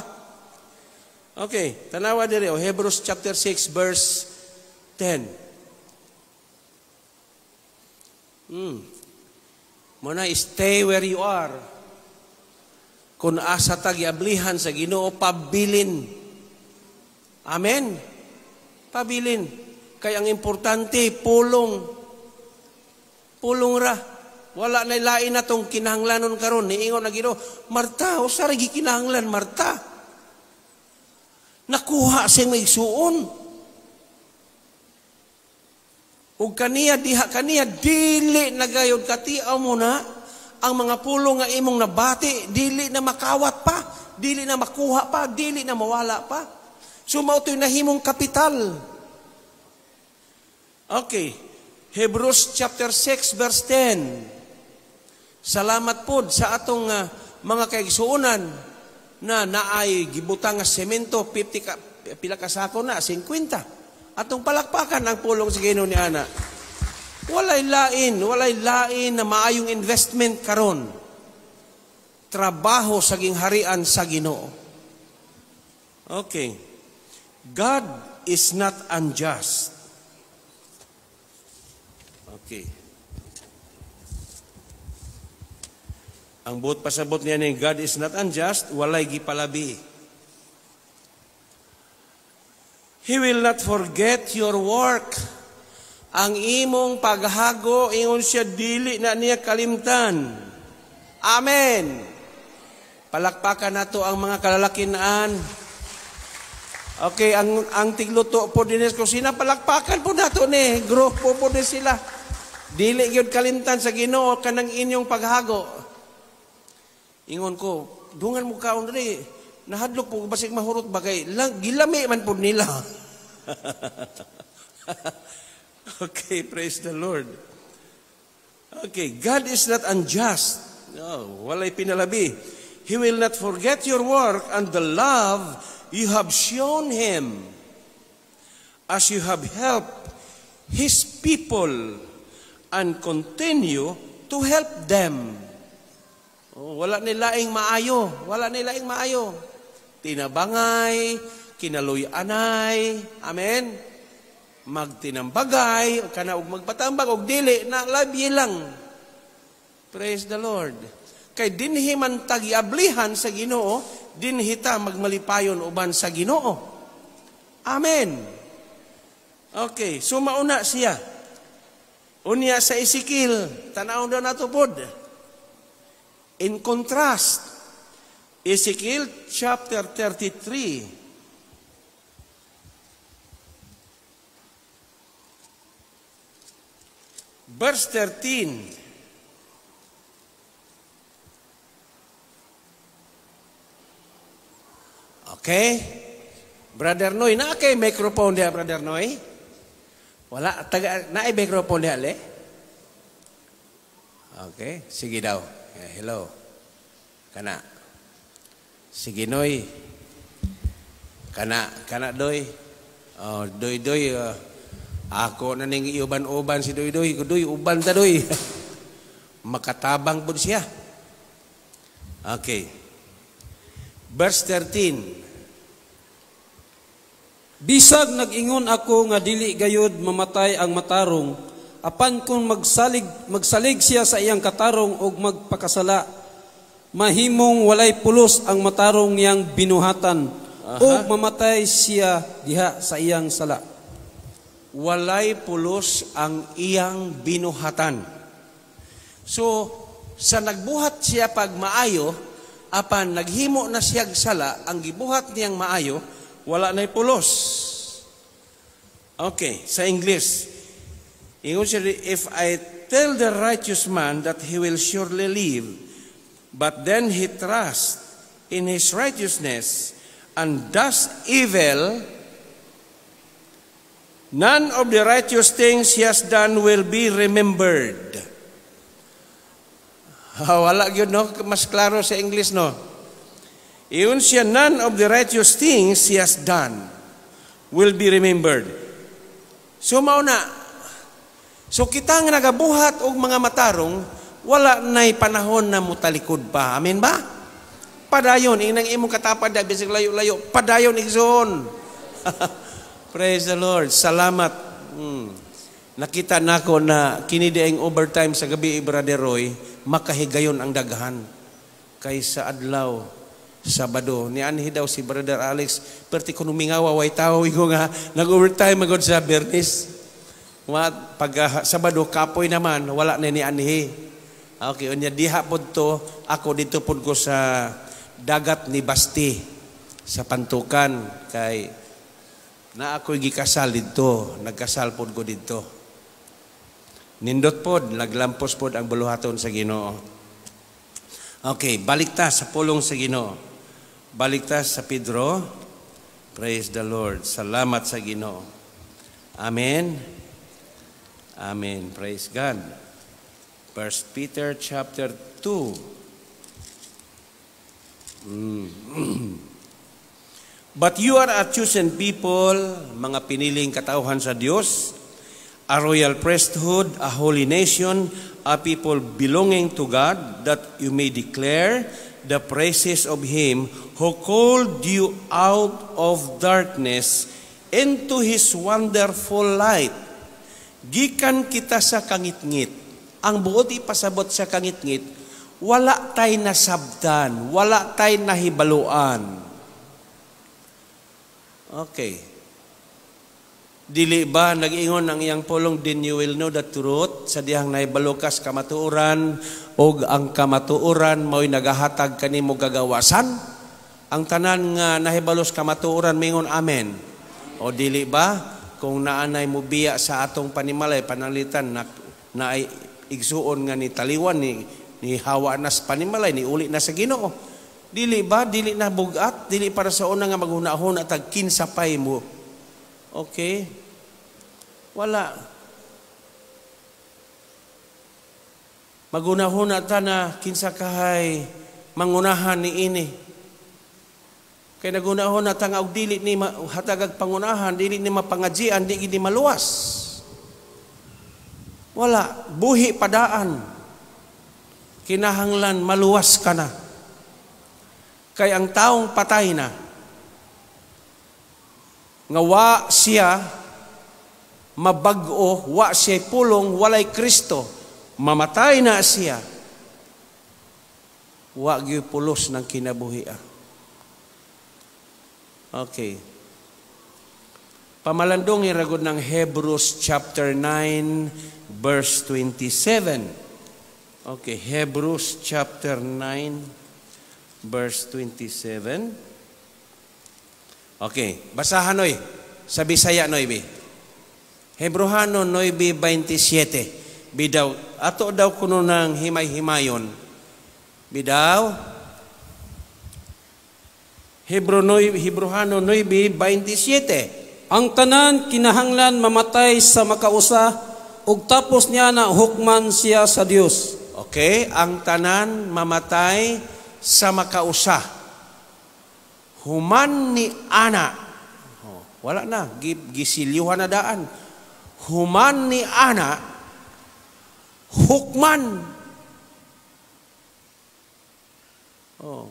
Okay, tanawa diri Hebrews chapter 6 verse 10. Muna stay where you are. Kung asa tagyablihan sa Ginoo, pabilin. Amen? Pabilin. Kaya ang importante, pulong. Pulong ra. Wala na lain na itong kinahanglanon karon. Niingon na Ginoo, Marta, o saragi kinahanglan, Marta. Nakuha siyang maigsuon. Ug kaniya, diha kaniya, dili nagayod katiaw mo na. Ang mga pulong nga imong nabati, dili na makawat pa, dili na makuha pa, dili na mawala pa. So mautoy nahimong kapital. Okay, Hebrews chapter 6 verse 10. Salamat po sa atong mga kaigsuonan na naay gibutang nga semento 50 pila ka sako na 50. Atong palakpakan ang pulong sa Ginoo ni ana. Walay lain na maayong investment karon. Trabaho sa gingharian sa Ginoo. Okay. God is not unjust. Okay. Ang buot pasabot niya ni God is not unjust, walay gipalabi. He will not forget your work. Ang imong paghago, ingon siya, dili na niya kalimtan. Amen. Palakpakan nato ang mga kalalakinan. Okay, ang tigluto po din ko sina palakpakan po nato ni grupo po din sila. Dili gyud kalimtan sa Ginoo kanang inyong paghago. Ingon ko, dungan mo kaon diri. Nahadlok po basig mahurot bagay. Gilami man po nila. Okay, praise the Lord. Okay, God is not unjust. No, walay pinalabi. He will not forget your work and the love you have shown Him as you have helped His people and continue to help them. Wala nilaing maayo. Wala nilaing maayo. Tinabangay, kinaluy-anay. Amen? Magtinambagay, kana og magpatambag, og dili, na labi lang. Praise the Lord. Kay dinhi man tagiablihan sa Ginoo, dinhi ta magmalipayon uban sa Ginoo. Amen. Okay, so mauna siya. Unya sa Ezekiel, tanaw daw nato pod. In contrast, Ezekiel chapter 33, verse 13. Okay? Brother Noy, na kay microphone dia, Brother Noy? Wala, na microphone dia, le? Okay, sige daw. Hello. Kana. Sige Noy. Kana Doy. Oh, Doy. Ako na ning iuban-uban si Doy. Doy, uban ta Doy. Makatabang pud siya. Okay. Verse 13. Bisag nag-ingon ako nga dili gayud mamatay ang matarong, apan kung magsalig siya sa iyang katarong og magpakasala, mahimong walay pulos ang matarong niyang binuhatan, o mamatay siya diha sa iyang sala. Walay pulos ang iyang binuhatan. So, sa nagbuhat siya pag maayo, apan naghimo na siyag sala, ang gibuhat niyang maayo, wala na'y pulos. Okay, sa English, if I tell the righteous man that he will surely live, but then he trusts in his righteousness and does evil, none of the righteous things he has done will be remembered. Wala yun, no? Mas klaro sa English, no? Iyon siya, none of the righteous things he has done will be remembered. So, mauna. So, kita nga nagabuhat og mga matarong, wala na'y panahon na mutalikod pa. Amen ba? Padayon, inang imong katapad, bisig layo-layo, padayon igsoon. Praise the Lord. Salamat. Nakita nako na kinidiang overtime sa gabi, Brother Roy, makahigayon ang daghan kaysa adlaw Sabado. Ni anhi daw si Brother Alex, perti kuno mingawa way tao igo nga nag-overtime magod sa Bernis. Pag Sabado kapoy naman wala na ni anhi. Okay, unya diha pod to, ako dito pod ko sa dagat ni Basti sa Pantukan kay na ako gikasal dito, nagkasal pod ko dito. Nindot pod, naglampos pod ang buluhaton sa Ginoo. Okay, balik ta sa pulong sa Ginoo. Balik ta sa Pedro. Praise the Lord. Salamat sa Ginoo. Amen. Amen. Praise God. 1 Peter chapter 2. But you are a chosen people, mga piniling katauhan sa Diyos, a royal priesthood, a holy nation, a people belonging to God, that you may declare the praises of Him who called you out of darkness into His wonderful light. Gikan kita sa kangitngit. Ang buot ipasabot sa kangitngit, wala tay nasabdan, wala tay nahibaluan. Okay. Dili ba nag-ingon ang iyang pulong, then you will know the truth, sa dihang nahibalukas kamatuoran, o ang kamatuoran mo'y nagahatag kanimo gagawasan? Ang tanan nga nahibalos kamatuoran, mingon amen. O dili ba, kung naanay mo biya sa atong panimalay, panalitan, na ay igsuon nga ni taliwan, ni hawa na sa panimalay, ni uli na sa Ginoo. Dili ba, dili na bugat, dili para sa una nga maghunahon at agkinsapay mo. Okay? Wala. Magunahuna ta na kinsa kahay mangunahan ni ini. Kay nagunahon na ta nga og dili ni hatagag pangunahan, dili ni mapangajian, dili ni maluwas. Wala, buhi padaan. Kinahanglan maluwas ka na. Kay ang taong patay na, nga wa siya mabag-o, wa siya pulong, walay Kristo, mamatay na siya, wa gyud pulos ng kinabuhian. Okay. Pamalandong iragod ng Hebrews chapter 9 verse 27. Okay, Hebrews chapter 9 verse 27. Okay, basahan noy. Sa Bisaya noy bi. Hebrohano 9:27. Bidaw ato daw kuno ng himay-himayon. Bidaw Hebrohano 9:27. Ang tanan kinahanglan mamatay sa makausa ug tapos niya na hukman siya sa Dios. Okay, ang tanan mamatay sa makausa. Human ni ana. Wala na, gisilyuhan na daan. Human ni ana, hukman. Oh.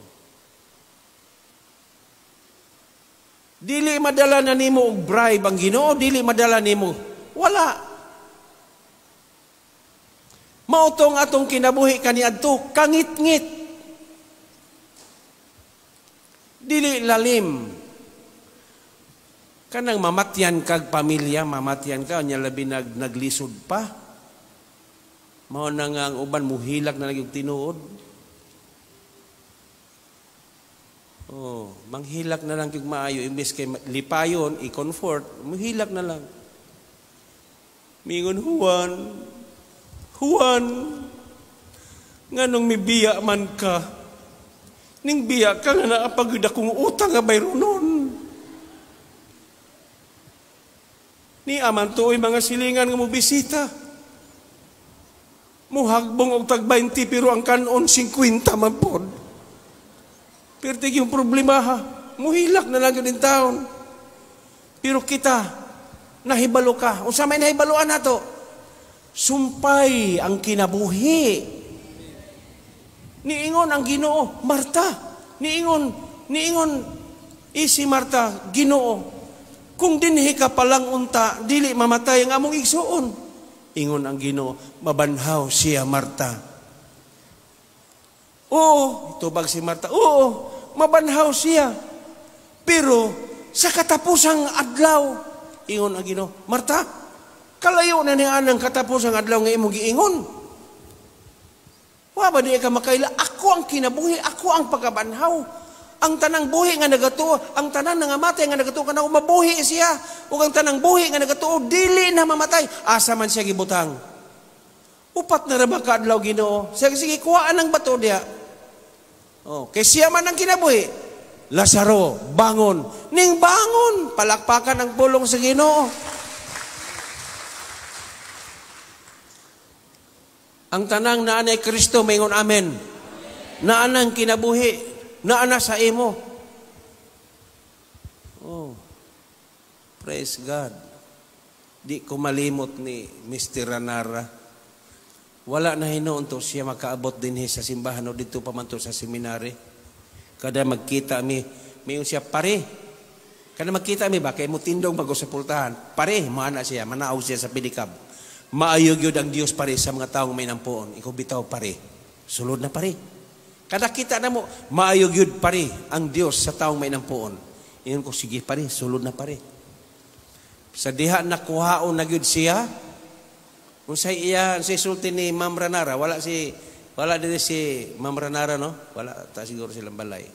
Dili madala na nimo og bribe ang Ginoo, dili madala nimo. Wala. Mautong atong kinabuhi kaniadto, kangit-ngit. Dili lalim. Kanang mamatyan kag pamilya, mamatyan ka, nya labi naglisod pa. Mao na nga ang uban muhilak na nagyog tinuod. Oh, manghilak na lang yung maayo, imbes kay lipayon, i-comfort, muhilak na lang. Mingon, Juan, nganong mibiya man ka, ning biya ka nga naapagod akong utang nga bayro nun. Ni aman tuoy mga silingan nga mo bisita. Muhagbong og tag 20 pero ang kanon 50 man pod. Pero tig yung problema ha, muhilak na lang yun taon. Pero kita, nahibalo ka. Unsa may nahibaluan nato? Sumpay ang kinabuhi. Niingon ang Ginoo, Marta. Niingon, isi Marta, Ginoo. Kung dinhi ka palang unta, dili mamatay ang among igsuon. Ingon ang Ginoo, mabanhaw siya Marta. Oo, tubag si Marta. Oo, mabanhaw siya. Pero sa katapusang adlaw, ingon ang Ginoo, Marta, kalayo na niya ang katapusang adlaw nga imong giingon. Wa ba di ka makaila? Ako ang kinabuhi, ako ang pagkabanhaw. Ang tanang buhi nga nagatuo, ang tanang nangamatay nga nagatuo, kanang mabuhi siya. O ang tanang buhi nga nagatuo, dili na mamatay. Asa man siya gibutang. Upat na raba ka adlaw Ginoo. Sige, kuhaan ang bato diya. Oh, kay siya man ang kinabuhi. Lazaro, bangon. Ning bangon, palakpakan ang pulong sa Ginoo. Ang tanang naanay Kristo, maingon amen. Naanang kinabuhi, naana sa imo. Oh, praise God. Di ko malimot ni Mr. Ranara. Wala na hinoon to siya makaabot din sa simbahan o dito pa man to sa seminary. Kada magkita mi, mayon siya pare. Kada magkita mi ba, kay mo tindong bago sa pultahan. Pare, maana siya, manaog siya sa pedicab. Maayog yun ang Diyos pare sa mga taong may nampuon. Ikaw bitaw pare. Sulod na pare. Kada kita na mo, maayog yun pare ang Diyos sa taong may nampuon. Iyon ko, sige pare, sulod na pare. Sa diha na kuhaon na yun siya, kung sa iya, sa sulti ni Ma'am Ranara, wala din si Ma'am Ranara, no? Wala, ta siguro silang balay.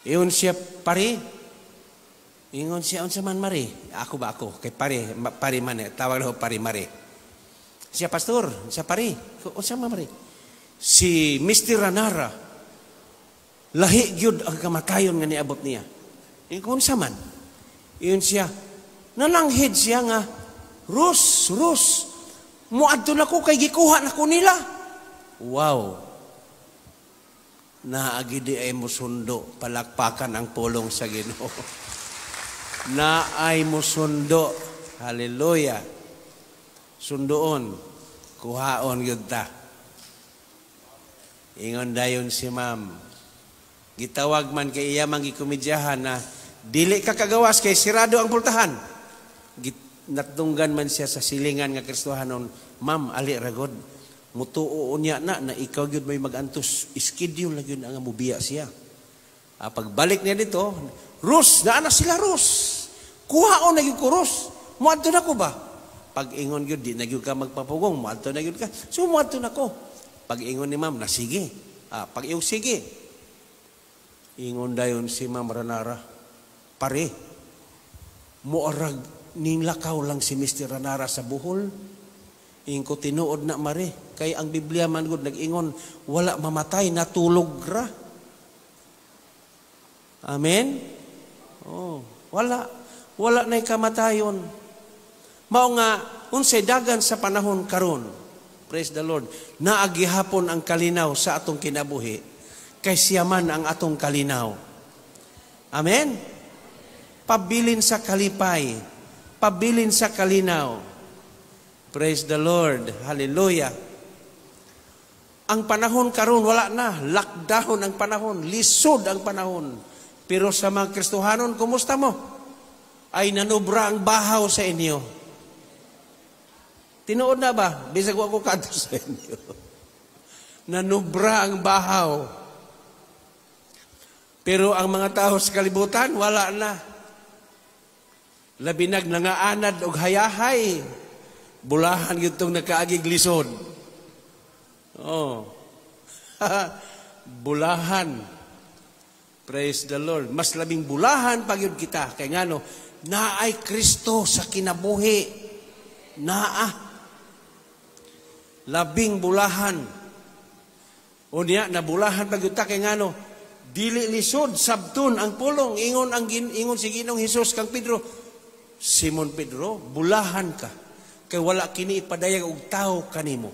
Iyon siya pare, ingon siya, unsa man mari? Ako ba ako? Kay pare man eh. Tawag na ho pare mari. Siya pastor, siya pare. Unsa man mari? Si Mr. Ranara, lahi gyud ang kamatayon nga niabot niya. Ingon unsa man? Iyon siya, nalanghid siya nga, Rus, Muadto na ko kay gikuha na ko nila. Wow. Naagidi ay musundo, palakpakan ang pulong sa Ginoo. Naay musundo. Hallelujah. Sundoon, kuhaon yun ta. Ingon dayon si ma'am. Gitawag man kay iya manggikomedyahan na dili ka kagawas kay sirado ang pultahan. Natunggan man siya sa silingan nga Kristohanon, ma'am, ali ragod. Mutuo niya na ikaw yun may mag-antos. Schedule na yun ang mubiya siya. Pagbalik niya dito, Rus, naana sila Rus. Kuhaon na yun ko Rus. Muadto na ko ba? Pag ingon yun, di na yun ka magpapugong. Muadto na yun ka. So muadto na ko. Pag ingon ni ma'am, na sige. Pag iyong sige. Ingon dayon si Ma'am Ranara, pare, muarag ning lakaw lang si Mr. Ranara sa buhol. Ingko tinuod na mare. Kay ang Biblia man gud nag-ingon, wala mamatay, natulog ra. Amen? Oh, wala. Wala na'y kamatayon. Mao nga, unsay dagan sa panahon karon. Praise the Lord. Naagihapon ang kalinaw sa atong kinabuhi. Kay siya man ang atong kalinaw. Amen? Pabilin sa kalipay. Pabilin sa kalinaw. Praise the Lord. Hallelujah. Ang panahon karon wala na. Lockdown ang panahon. Lisod ang panahon. Pero sa mga Kristohanon, kumusta mo? Ay nanubra ang bahaw sa inyo. Tinuod na ba? Bisag ako kadto sa inyo. Nanubra ang bahaw. Pero ang mga tao sa kalibutan, wala na. Labinag nangaanad og hayahay. Bulahan yun itong nakaagig lisod. Oh. Bulahan. Praise the Lord. Mas labing bulahan pag yun kita. Kaya nga no, naay Kristo sa kinabuhi. Labing bulahan. O niya, nabulahan pag yun ta. Kaya nga no, dili lisod, sabton ang pulong. Ingon si Ginoong Hesus kang Pedro, Simon Pedro, bulahan ka. Kay wala kini ipadayag og tao kanimo.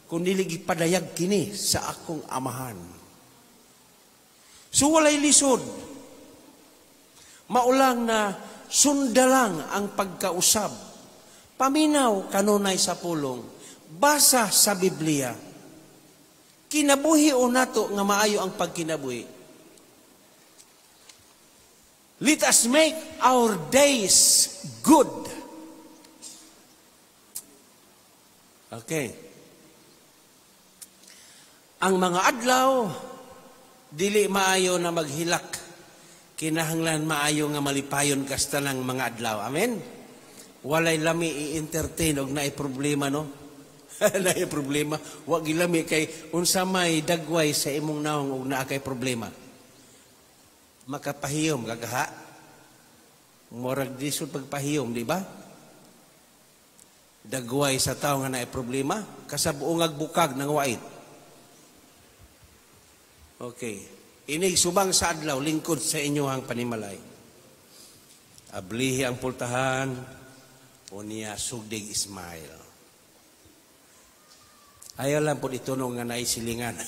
Kundi ipadayag kini sa akong amahan. So walay lisod. Maulang na sundalang ang pagkausab. Paminaw kanunay sa pulong. Basa sa Biblia. Kinabuhi o nato nga maayo ang pagkinabuhi. Let us make our days good. Okay. Ang mga adlaw, dili maayo na maghilak. Kinahanglan maayo nga malipayon kasta ng mga adlaw. Amen? Walay lami i-entertain og naay problema, no? Naay problema. Wa gilami kay unsa may dagway sa imong naong og naa kay problema. Makapahiyom kagaha. Murag disod pagpahiyom, di ba? Dagway sa tao nga naay problema, kasabuong agbukag ng wait. Okay. Inig subang sa adlaw, lingkod sa inyohang panimalay. Ablihi ang pultahan, o niya sugdig Ismail. Ayaw lang po itunong nga naisilingan.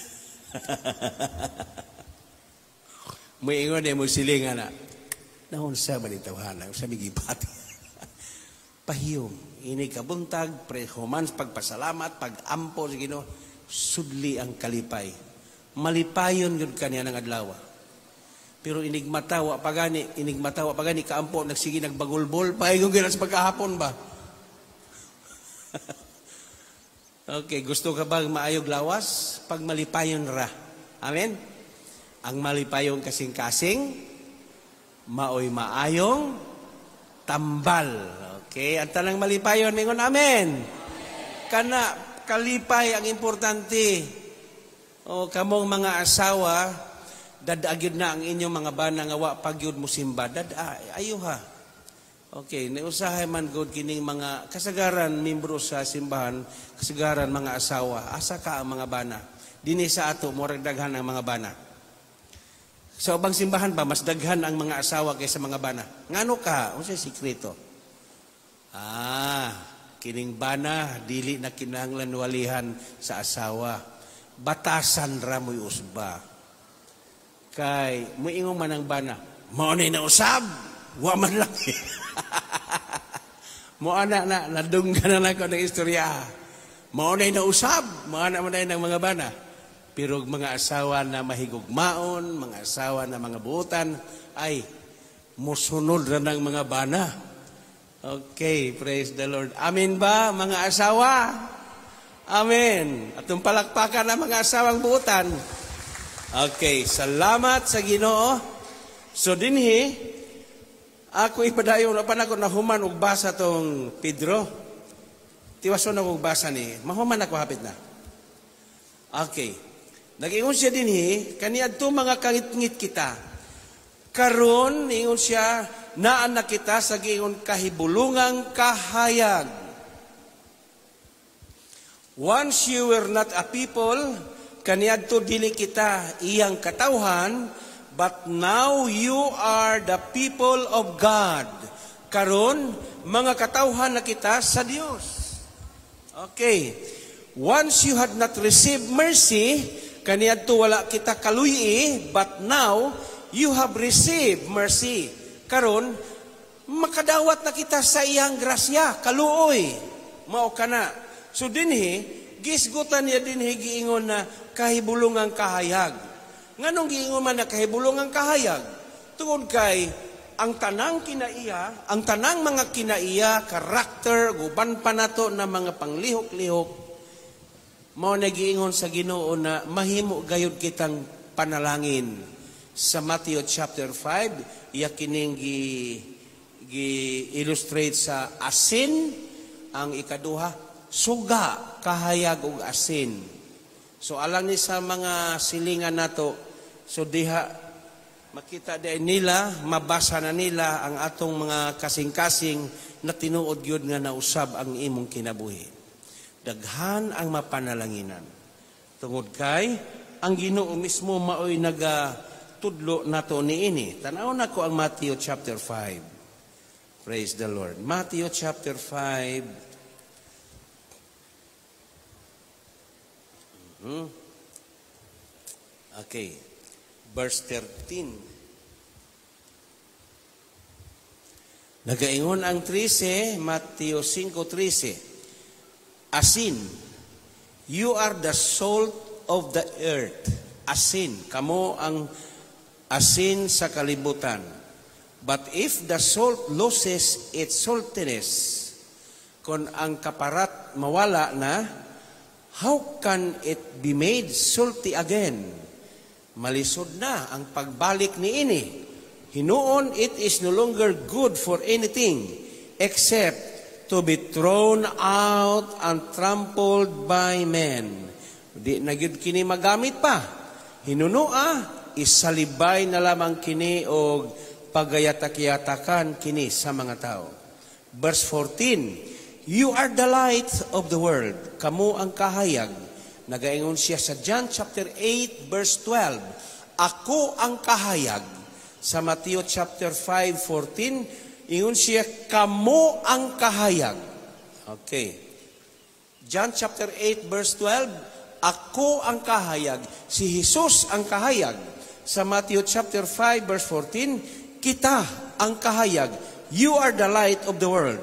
May ingon mo silingan na, naunsa ba ni tawhana? Sabi gipati. Pahiyom. Ini kabuntag, prehumans, pagpasalamat, pagampo, sigino, sudli ang kalipay. Malipayon yun kanya ng adlaw. Pero inigmatawa pagani, kaampo, nagsige, nagbagulbol, pahiyong gina sa pagkahapon ba? Okay, gusto ka bang maayog lawas? Pag malipayon ra. Amen? Ang malipayon kasing-kasing, maoy maayong tambal. Okay, ang tanang malipayon, mingon amen. Kana, kalipay ang importante. O kamong mga asawa, dadagyod na ang inyong mga bana nga wa pagyud mo simba. Ayo ha. Okay, nausahay man god kining mga kasagaran membro sa simbahan, kasagaran mga asawa, asa ka ang mga bana. Dini sa ato murag daghan ang mga bana. Sa ubang simbahan ba mas daghan ang mga asawa kaysa mga bana? Ngano ka? Unsay sikreto? kining bana dili na kinahanglan walihan sa asawa. Batasan ra mo'y usba. Kay moingon man ang bana, mao na usab, wa man lang. Mo ana na nadunggan na ko ng istorya. Mao na usab, mao na man ng mga bana. Pero mga asawa na mahigugmaon, mga asawa na mga buutan, ay musunod na ng mga bana. Okay, praise the Lord. Amen ba, mga asawa? Amen. At yung palakpakan ng mga asawang buutan. Okay, salamat sa Ginoo. So dinhi, ako ipadayon na panako na human og basa tong Pedro. Tiwason na og basa ni. Mahuman ako hapit na. Okay. Nag-ingon siya dinhi, kaniadto mga kangit-ngit kita. Karon ingon siya, naan na kita sa giingon kahibulungang kahayag. Once you were not a people, kaniadto dili kita iyang katawhan, but now you are the people of God. Karon mga katawhan na kita sa Dios. Okay. Once you had not received mercy, kaniadto wala kita kaluyi, but now you have received mercy. Karon makadawat na kita sa iyang grasya, kaluoy. Mao kana. So dinhi gisgutan niya dinhi giingon na kahibulungang kahayag. Nganong giingon man na kahibulungang kahayag? Tungod kay ang tanang kinaiya, ang tanang mga kinaiya, karakter, guban pa nato na mga panglihok-lihok, mao nagiingon sa Ginoo na mahimo gayud kitang panalangin. Sa Matthew chapter 5, iya kining gi-illustrate sa asin, ang ikaduha, suga, kahayag ug asin. So alang ni sa mga silingan nato, so diha makita din nila, mabasa na nila ang atong mga kasing-kasing na tinuod gyud nga nausab ang imong kinabuhi. Daghan ang mapanalanginan. Tungod kay, ang Ginoo mismo maoy nagatudlo nato niini. Tanaw na ko ang Matthew chapter 5. Praise the Lord. Matthew chapter 5. Okay. Verse 13. Nagaingon ang 13, Matthew 5:13. Asin, you are the salt of the earth. Asin, kamo ang asin sa kalibutan. But if the salt loses its saltiness, kung ang kaparat mawala na, how can it be made salty again? Malisod na ang pagbalik ni ini. Hinuon, it is no longer good for anything except to be thrown out and trampled by men. Di na gyud kini magamit pa. Hinunua, isalibay na lamang kini og pagayatak-yatakan kini sa mga tao. Verse 14, you are the light of the world. Kamo ang kahayag. Nagaingon siya sa John chapter 8 verse 12. Ako ang kahayag. Sa Matthew chapter 5:14, ingon siya, kamo ang kahayag. Okay. John chapter 8 verse 12, ako ang kahayag. Si Jesus ang kahayag. Sa Matthew chapter 5 verse 14, kita ang kahayag. You are the light of the world.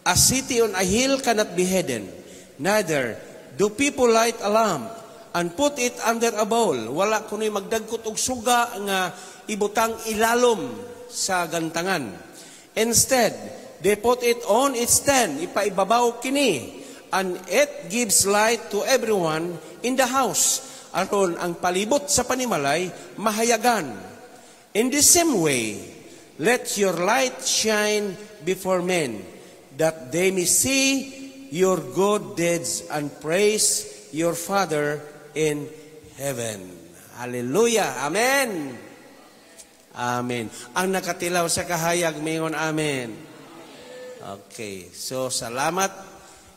A city on a hill cannot be hidden. Neither do people light a lamp and put it under a bowl. Wala kuno'y magdagkot og suga nga ibutang ilalom sa gantangan. Instead, they put it on its stand, ipaibabaw kini, and it gives light to everyone in the house. Aron ang palibot sa panimalay, mahayagan. In the same way, let your light shine before men, that they may see your good deeds and praise your Father in heaven. Hallelujah. Amen. Amen. Ang nakatilaw sa kahayag, mayon amen. Okay. So, salamat.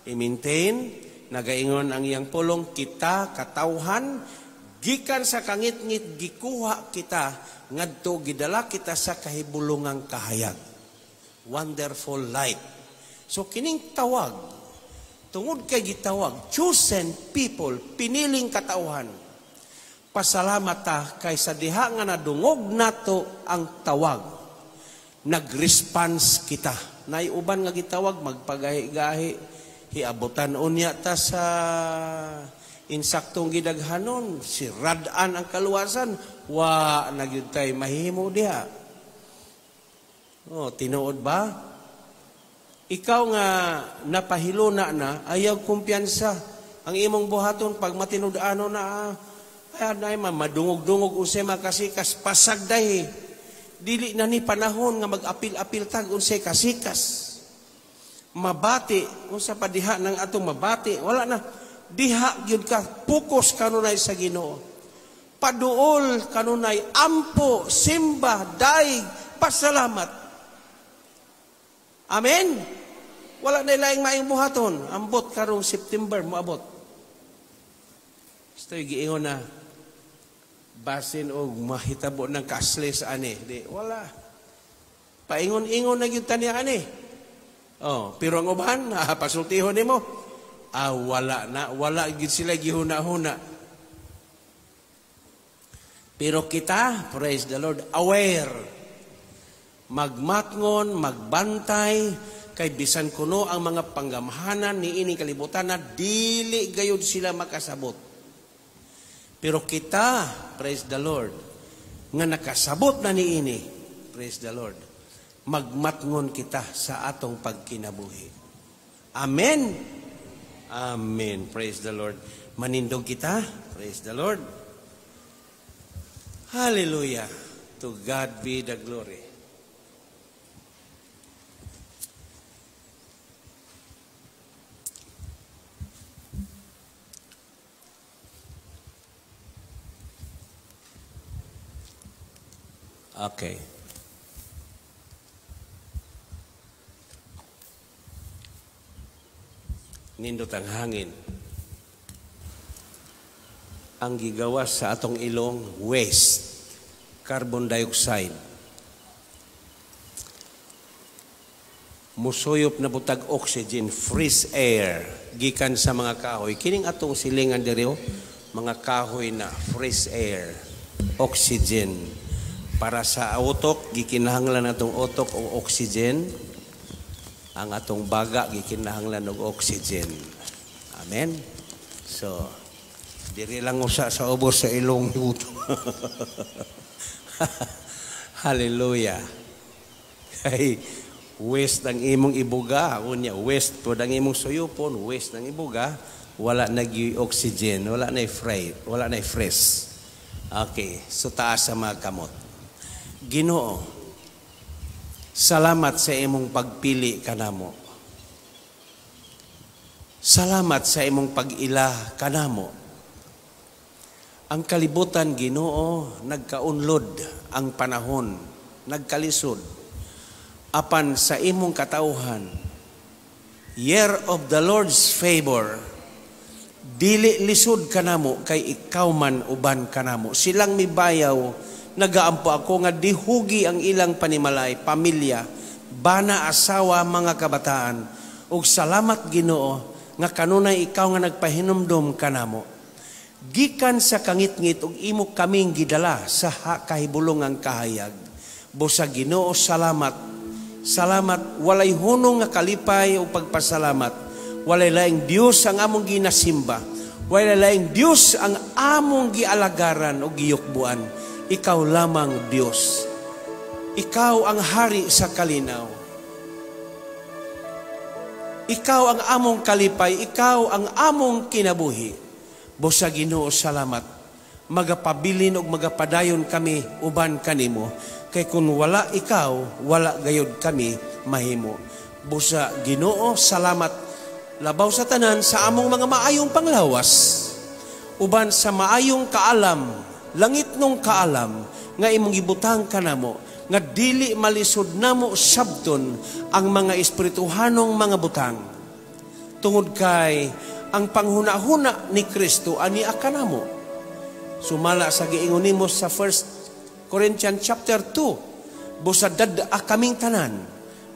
I-maintain. Nagaingon ang iyang pulong kita, katawhan. Gikan sa kangit-ngit, gikuha kita. Ngadto, gidala kita sa kahibulungang kahayag. Wonderful light. So, kining tawag Tungod kay gitawag, chosen people, piniling katauhan. Pasalamat ta kay sa diha nga nadungog nato ang tawag. Nag-response kita. Naiuban nga gitawag, magpagahi-gahi, hiabutan unya ta sa insaktong gidaghanon, si radan ang kaluwasan, wa nagyud tay mahimo diha. Tinuod ba? Ikaw nga napahiluna na, ayaw kumpiyansa. Ang imong buhaton, pag matinud-ano na, ay madungog-dungog usay makasikas, pasagday. Dili na ni panahon nga mag-apil-apil tag unsay kasikas. Mabati, unsa pa diha ng atong mabati, wala na. Diha gyud ka, focus kanunay sa Ginoo. Paduol kanunay, ampo, simba, daig, pasalamat. Amen. Wala na ilaing maayong buhaton. Ambot karong September moabot. Gusto giingon na basin og mahitabo ng cashless ani. Di wala. Paingon-ingon na gyud tani ani. Pero ang uban, pasultihon nimo. Wala gid sila gihuna-huna. Pero kita, praise the Lord, aware. Magmatngon, magbantay, kay bisan kuno ang mga panggamhanan ni ini kalibutan na dili gayud sila makasabot. Pero kita, praise the Lord, nga nakasabot na ni ini, praise the Lord, magmatngon kita sa atong pagkinabuhi. Amen. Amen. Praise the Lord. Manindog kita. Praise the Lord. Hallelujah. To God be the glory. Okay. Nindot ang hangin. Ang gigawas sa atong ilong, waste, carbon dioxide. Musuyop na butag oxygen, fresh air, gikan sa mga kahoy. Kining atong silingan diri, mga kahoy na fresh air, oxygen. Para sa utok, gikinahanglan atong utok o oxygen. Ang atong baga gikinahanglan og oxygen. Amen. So, diri lang usa sa ubos sa ilong utok. Hallelujah. Hey, waste ang imong ibuga, unya waste pod ang imong suyupon, waste ng ibuga, wala nagi oxygen, wala na fresh. Okay, so taas sa mga kamot. Ginoo, salamat sa imong pagpili kanamo. Salamat sa imong pag-ila kanamo. Ang kalibutan, Ginoo, nagkaunlod ang panahon, nagkalisod. Apan sa imong katauhan, year of the Lord's favor, dili lisod kanamo kay ikaw man uban kanamo. Silang mibayaw, nagaampo ako nga dihugi ang ilang panimalay, pamilya, bana, asawa, mga kabataan. Ug salamat Ginoo nga kanunay ikaw nga nagpahinumdom kanamo. Gikan sa kangit-ngit ug imo kaming gidala sa kahibulongang kahayag. Busa Ginoo, salamat. Salamat, walay hunong nga kalipay o pagpasalamat. Walay laing Dios ang among ginasimba. Walay laing Dios ang among gialagaran o giyukbuan. Ikaw lamang Diyos. Ikaw ang hari sa kalinaw. Ikaw ang among kalipay. Ikaw ang among kinabuhi. Busa Ginoo, salamat. Magapabilin o magapadayon kami uban kanimo. Kay kung wala ikaw, wala gayod kami mahimo. Busa Ginoo, salamat. Labaw sa tanan sa among mga maayong panglawas. Uban sa maayong kaalam, langit nung kaalam, nga imong ibutang kanamo, nga dili malisod namo sabton ang mga espirituhanong mga butang. Tungod kay ang panghuna-huna ni Kristo ani akanamo. Sumala sa giingon nimo sa 1 Corinthians chapter 2, busad kaming tanan,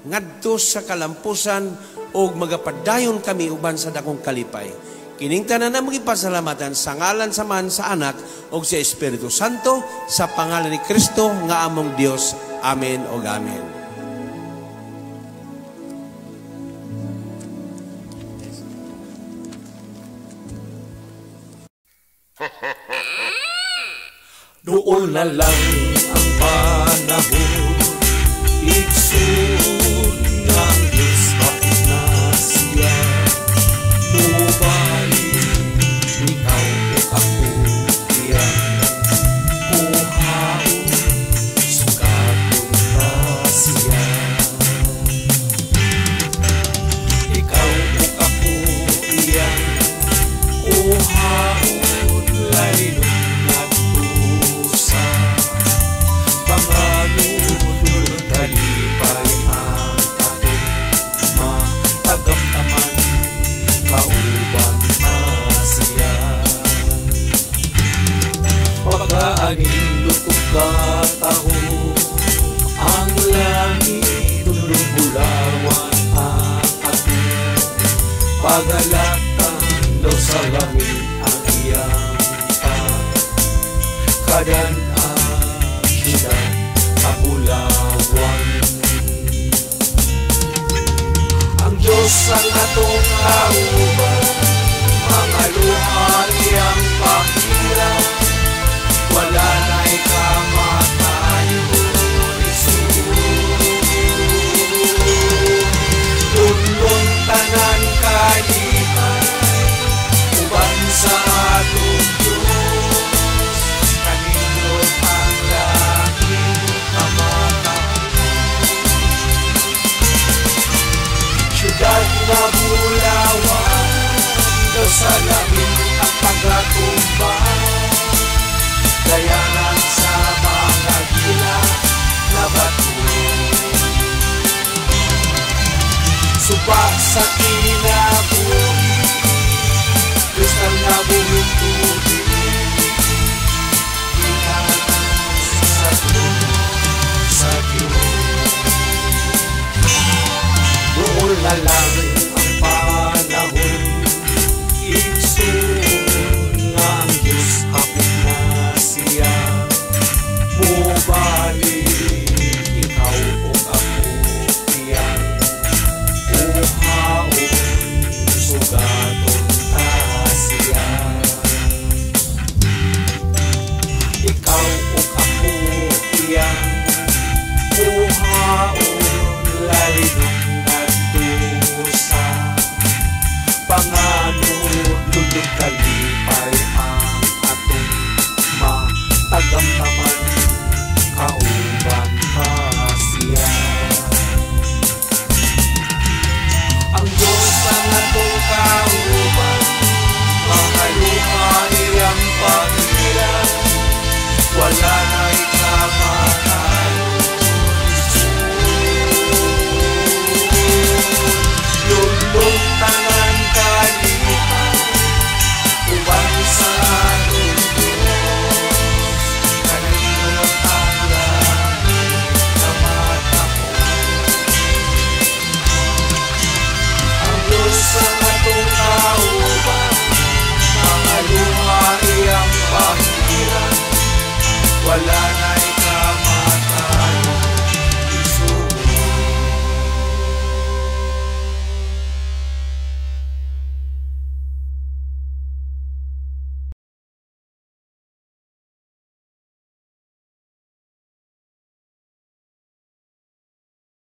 ngadto sa kalampusan o magapadayon kami uban sa dakong kalipay. Kining tanan na magipasalamatan sa ngalan sa Man sa Anak o sa Espiritu Santo sa pangalan ni Kristo nga among Dios. Amen o amen. Doon na lang ang panahon, igsoon nga ang Diyos kapit na siya. Nubalik, ikaw o ako, iyan, kuhaon, sugatong na siya. Ikaw o ako, iyan, kuhaon, lalino. Kalipay ang ating matagamdaman, kauban na siya. Pagkaanin lutong kataho, ang langit tulubulawan ang ating pagalatan daw sa langit ang iyang kadan ang siyudad kapulawan. Ang Diyos ang atong kauban, mga luha iyang pakila, wala na'y kamatayon, Jesus. Lundon tanan kalipay, uban sa atong Diyos, kanindot ang langit siyudad na bulawan, daw sa langit ang pagkatumbang, dayanan sa mga gila na bato. Subak sa kinabuhi, kristal na buhing tubig, inanas sa trono sa Diyos. Doon na lang ang panahon, igsoon nga ang Diyos kapit na siya. Mubalik, ikaw o ako, iyan, uhaon, sugaton na siya. Ikaw o ako, iyan, uhaon, lalino panganod, lulong kalipay ang atong matagamdaman, kauban pa siya. Ang Diyos ang atong kauban, mga luha iyang pag